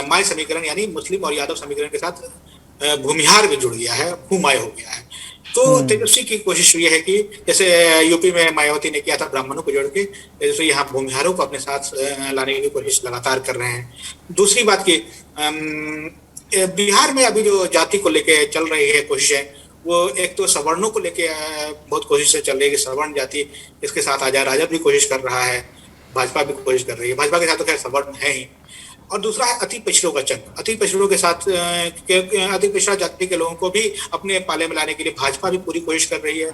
माय समीकरण यानी मुस्लिम और यादव समीकरण के साथ भूमिहार भी जुड़ गया है, भूमाय हो गया है। तो तेजस्वी की कोशिश ये है कि जैसे यूपी में मायावती ने किया था ब्राह्मणों को जोड़ के, तेजस्वी यहाँ भूमिहारों को अपने साथ लाने की कोशिश लगातार कर रहे हैं। दूसरी बात की बिहार में अभी जो जाति को लेके चल रही है कोशिशें, वो एक तो सवर्णों को लेके बहुत कोशिश से चल रही है कि सवर्ण जाति इसके साथ आ जाए। राजद भी कोशिश कर रहा है भाजपा भी कोशिश कर रही है। भाजपा के साथ तो खैर सवर्ण है ही। और दूसरा है अति पिछड़ों का जंग। अति पिछड़ों के साथ अति पिछड़ा जाति के लोगों को भी अपने पाले में लाने के लिए भाजपा भी पूरी कोशिश कर रही है।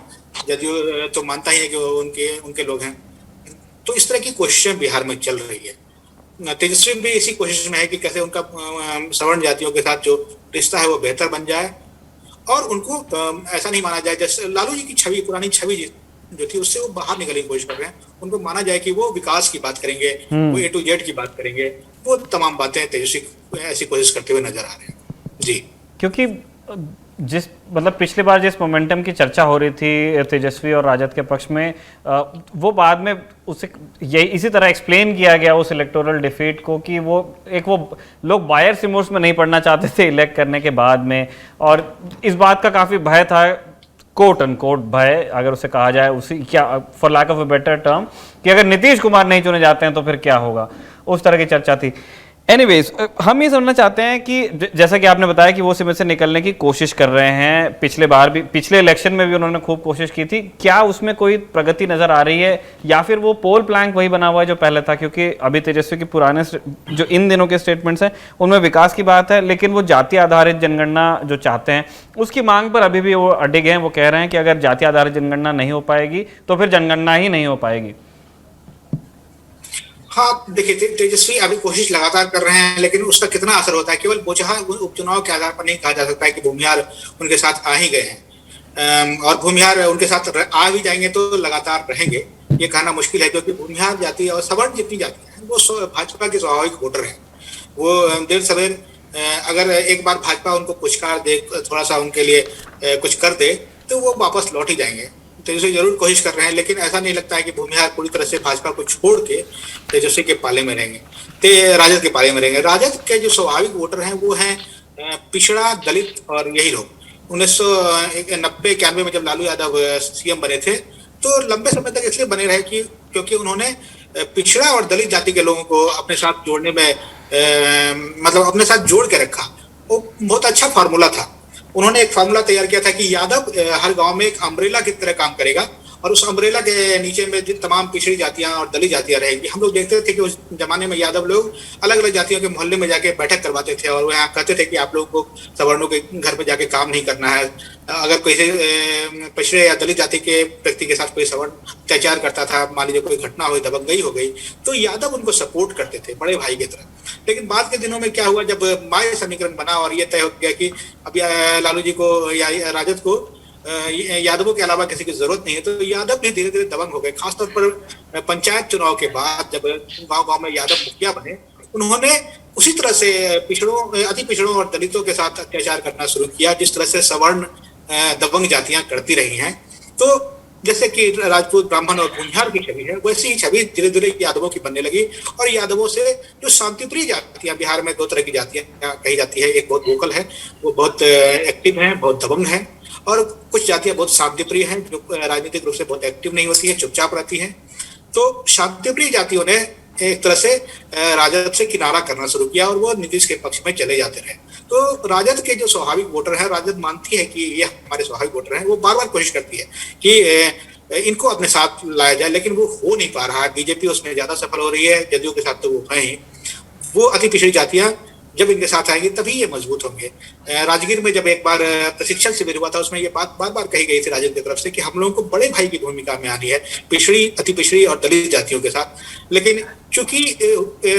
जदयू तो मानता ही है कि वो उनके लोग हैं। तो इस तरह की कोशिशें बिहार में चल रही है। तेजस्वी भी इसी कोशिश में है कि कैसे उनका सवर्ण जातियों के साथ जो रिश्ता है वो बेहतर बन जाए और उनको ऐसा नहीं माना जाए जैसे लालू जी की छवि, पुरानी छवि जो थी उससे वो बाहर निकलने की कोशिश कर रहे हैं। उनको माना जाए कि वो विकास की बात करेंगे, वो A to Z की बात करेंगे। वो तमाम बातें तेजस्वी ऐसी कोशिश करते हुए नजर आ रहे हैं जी। क्योंकि जिस मतलब पिछली बार जिस मोमेंटम की चर्चा हो रही थी तेजस्वी और राजद के पक्ष में, वो बाद में उसे यही इसी तरह एक्सप्लेन किया गया उस इलेक्टोरल डिफीट को कि वो लोग बायर्स रिमोर्स में नहीं पड़ना चाहते थे इलेक्ट करने के बाद में, और इस बात का काफ़ी भय था, कोट अनकोट भय अगर उसे कहा जाए, उसी क्या for lack of a better term, कि अगर नीतीश कुमार नहीं चुने जाते हैं तो फिर क्या होगा, उस तरह की चर्चा थी। एनीवेज, हम ये समझना चाहते हैं कि जैसा कि आपने बताया कि वो सिमत से निकलने की कोशिश कर रहे हैं, पिछले बार भी, पिछले इलेक्शन में भी उन्होंने खूब कोशिश की थी। क्या उसमें कोई प्रगति नजर आ रही है या फिर वो पोल प्लैंक वही बना हुआ है जो पहले था? क्योंकि अभी तेजस्वी के पुराने जो इन दिनों के स्टेटमेंट्स हैं उनमें विकास की बात है, लेकिन वो जाति आधारित जनगणना जो चाहते हैं उसकी मांग पर अभी भी वो अडिग हैं। वो कह रहे हैं कि अगर जाति आधारित जनगणना नहीं हो पाएगी तो फिर जनगणना ही नहीं हो पाएगी। हाँ देखिए, तेजस्वी अभी कोशिश लगातार कर रहे हैं, लेकिन उसका कितना असर होता है केवल बोचहा उपचुनाव के आधार पर नहीं कहा जा सकता है कि भूमिहार उनके साथ आ ही गए हैं और भूमिहार उनके साथ आ भी जाएंगे तो लगातार रहेंगे, ये कहना मुश्किल है। क्योंकि भूमिहार जाति और सवर्ण जितनी जाति है वो भाजपा के स्वाभाविक वोटर हैं। वो देर सवेर अगर एक बार भाजपा उनको पुचकार दे, थोड़ा सा उनके लिए कुछ कर दे तो वो वापस लौट ही जाएंगे। तेजस्वी जरूर कोशिश कर रहे हैं, लेकिन ऐसा नहीं लगता है कि भूमिहार पूरी तरह से भाजपा को छोड़ के तेजस्वी के पाले में रहेंगे, राजद के पाले में रहेंगे। राजद के जो स्वाभाविक वोटर हैं वो हैं पिछड़ा, दलित और यही लोग। 1990-91 में जब लालू यादव सीएम बने थे तो लंबे समय तक इसलिए बने रहे कि क्योंकि उन्होंने पिछड़ा और दलित जाति के लोगों को अपने साथ जोड़ने में मतलब अपने साथ जोड़ के रखा। वो बहुत अच्छा फार्मूला था। उन्होंने एक फार्मूला तैयार किया था कि यादव हर गांव में एक अम्ब्रेला की तरह काम करेगा और उस अम्ब्रेला के नीचे में जिन तमाम पिछड़ी जातियां और दलित जातियां रहेंगी। हम लोग देखते थे कि उस जमाने में यादव लोग अलग अलग जातियों के मोहल्ले में जाके बैठक करवाते थे और वो यहाँ कहते थे कि आप लोगों को सवर्णों के घर पे जाके काम नहीं करना है। अगर कोई पिछड़े या दलित जाति के व्यक्ति के साथ कोई सवर्ण अत्याचार करता था, मान लीजिए कोई घटना हुई, दबंगई हो गई, तो यादव उनको सपोर्ट करते थे बड़े भाई की तरह। लेकिन बाद के दिनों में क्या हुआ, जब माय समीकरण बना और ये तय हो गया कि अब लालू जी को या राजद को यादवों के अलावा किसी की जरूरत नहीं है, तो यादव भी धीरे धीरे दबंग हो गए। खासतौर पर पंचायत चुनाव के बाद जब गांव गांव में यादव मुखिया बने, उन्होंने उसी तरह से पिछड़ों, अति पिछड़ों और दलितों के साथ अत्याचार करना शुरू किया जिस तरह से सवर्ण दबंग जातियां करती रही हैं। तो जैसे कि राजपूत, ब्राह्मण और भूमिहार की छवि है, वैसी ही छवि धीरे धीरे यादवों की बनने लगी। और यादवों से जो शांतिप्रिय जातियां, बिहार में 2 तरह की जातियां कही जाती है, एक बहुत वोकल है, वो बहुत एक्टिव है, बहुत दबंग है, और कुछ जातियां बहुत शांतिप्रिय हैं जो राजनीतिक रूप से बहुत एक्टिव नहीं होती है, चुपचाप रहती है। तो शांतिप्रिय जातियों ने एक तरह से राजद से किनारा करना शुरू किया और वो नीतीश के पक्ष में चले जाते रहे। तो राजद के जो स्वाभाविक वोटर है, राजद मानती है कि ये हमारे स्वाभाविक वोटर हैं, वो बार बार कोशिश करती है कि इनको अपने साथ लाया जाए, लेकिन वो हो नहीं पा रहा है। बीजेपी उसमें ज्यादा सफल हो रही है, जदयू के साथ तो वो है ही। वो अति पिछड़ी जातियां जब इनके साथ आएंगे तभी ये मजबूत होंगे। राजगीर में जब एक बार प्रशिक्षण शिविर हुआ था, उसमें ये बात बार बार कही गई थी राजद की तरफ से कि हम लोगों को बड़े भाई की भूमिका में आनी है पिछड़ी, अति पिछड़ी और दलित जातियों के साथ। लेकिन चूंकि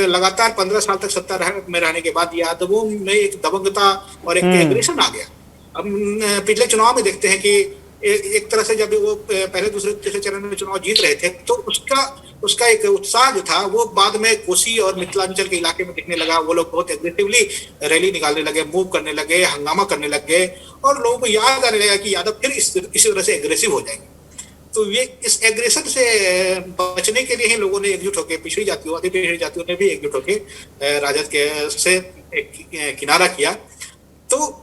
लगातार 15 साल तक सत्ता में रहने के बाद यादवों में एक दबंगता और एक एग्रेशन आ गया। अब पिछले चुनाव में देखते हैं कि एक तरह से जब वो पहले दूसरे तीसरे चरण में चुनाव जीत रहे थे तो उसका एक उत्साह जो था वो बाद में कोसी और मिथिलांचल के इलाके में दिखने लगा। वो लोग बहुत एग्रेसिवली रैली निकालने लगे, मूव करने लगे, हंगामा करने लगे, और लोगों को याद आने लगा कि यादव फिर इसी तरह से एग्रेसिव हो जाएंगे। तो ये इस एग्रेशन से बचने के लिए ही लोगों ने एकजुट होकर, पिछड़ी जातियों, अति पिछड़ी जातियों ने भी एकजुट होकर राजद के से किनारा किया। तो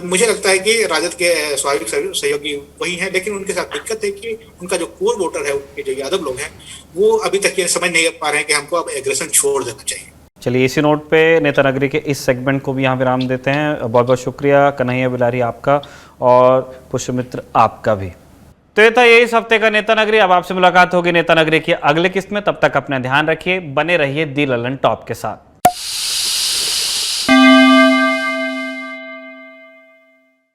मुझे लगता है कि राजद के स्वाभाविक सहयोगी वही हैं, लेकिन उनके साथ दिक्कत है कि उनका जो कोर वोटर है, उनके जो यादव लोग हैं, वो अभी तक ये समझ नहीं पा रहे हैं कि हमको अब एग्रेशन छोड़ देना चाहिए। चलिए, इसी नोट पे नेता नगरी के इस सेगमेंट को भी यहाँ विराम देते हैं। बहुत बहुत शुक्रिया कन्हैया बिलारी आपका और पुष्पमित्र आपका भी। तो ये था ये इस हफ्ते का नेता नगरी। अब आपसे मुलाकात होगी नेता नगरी की अगले किस्त में। तब तक अपना ध्यान रखिए, बने रहिए दी ललन टॉप के साथ।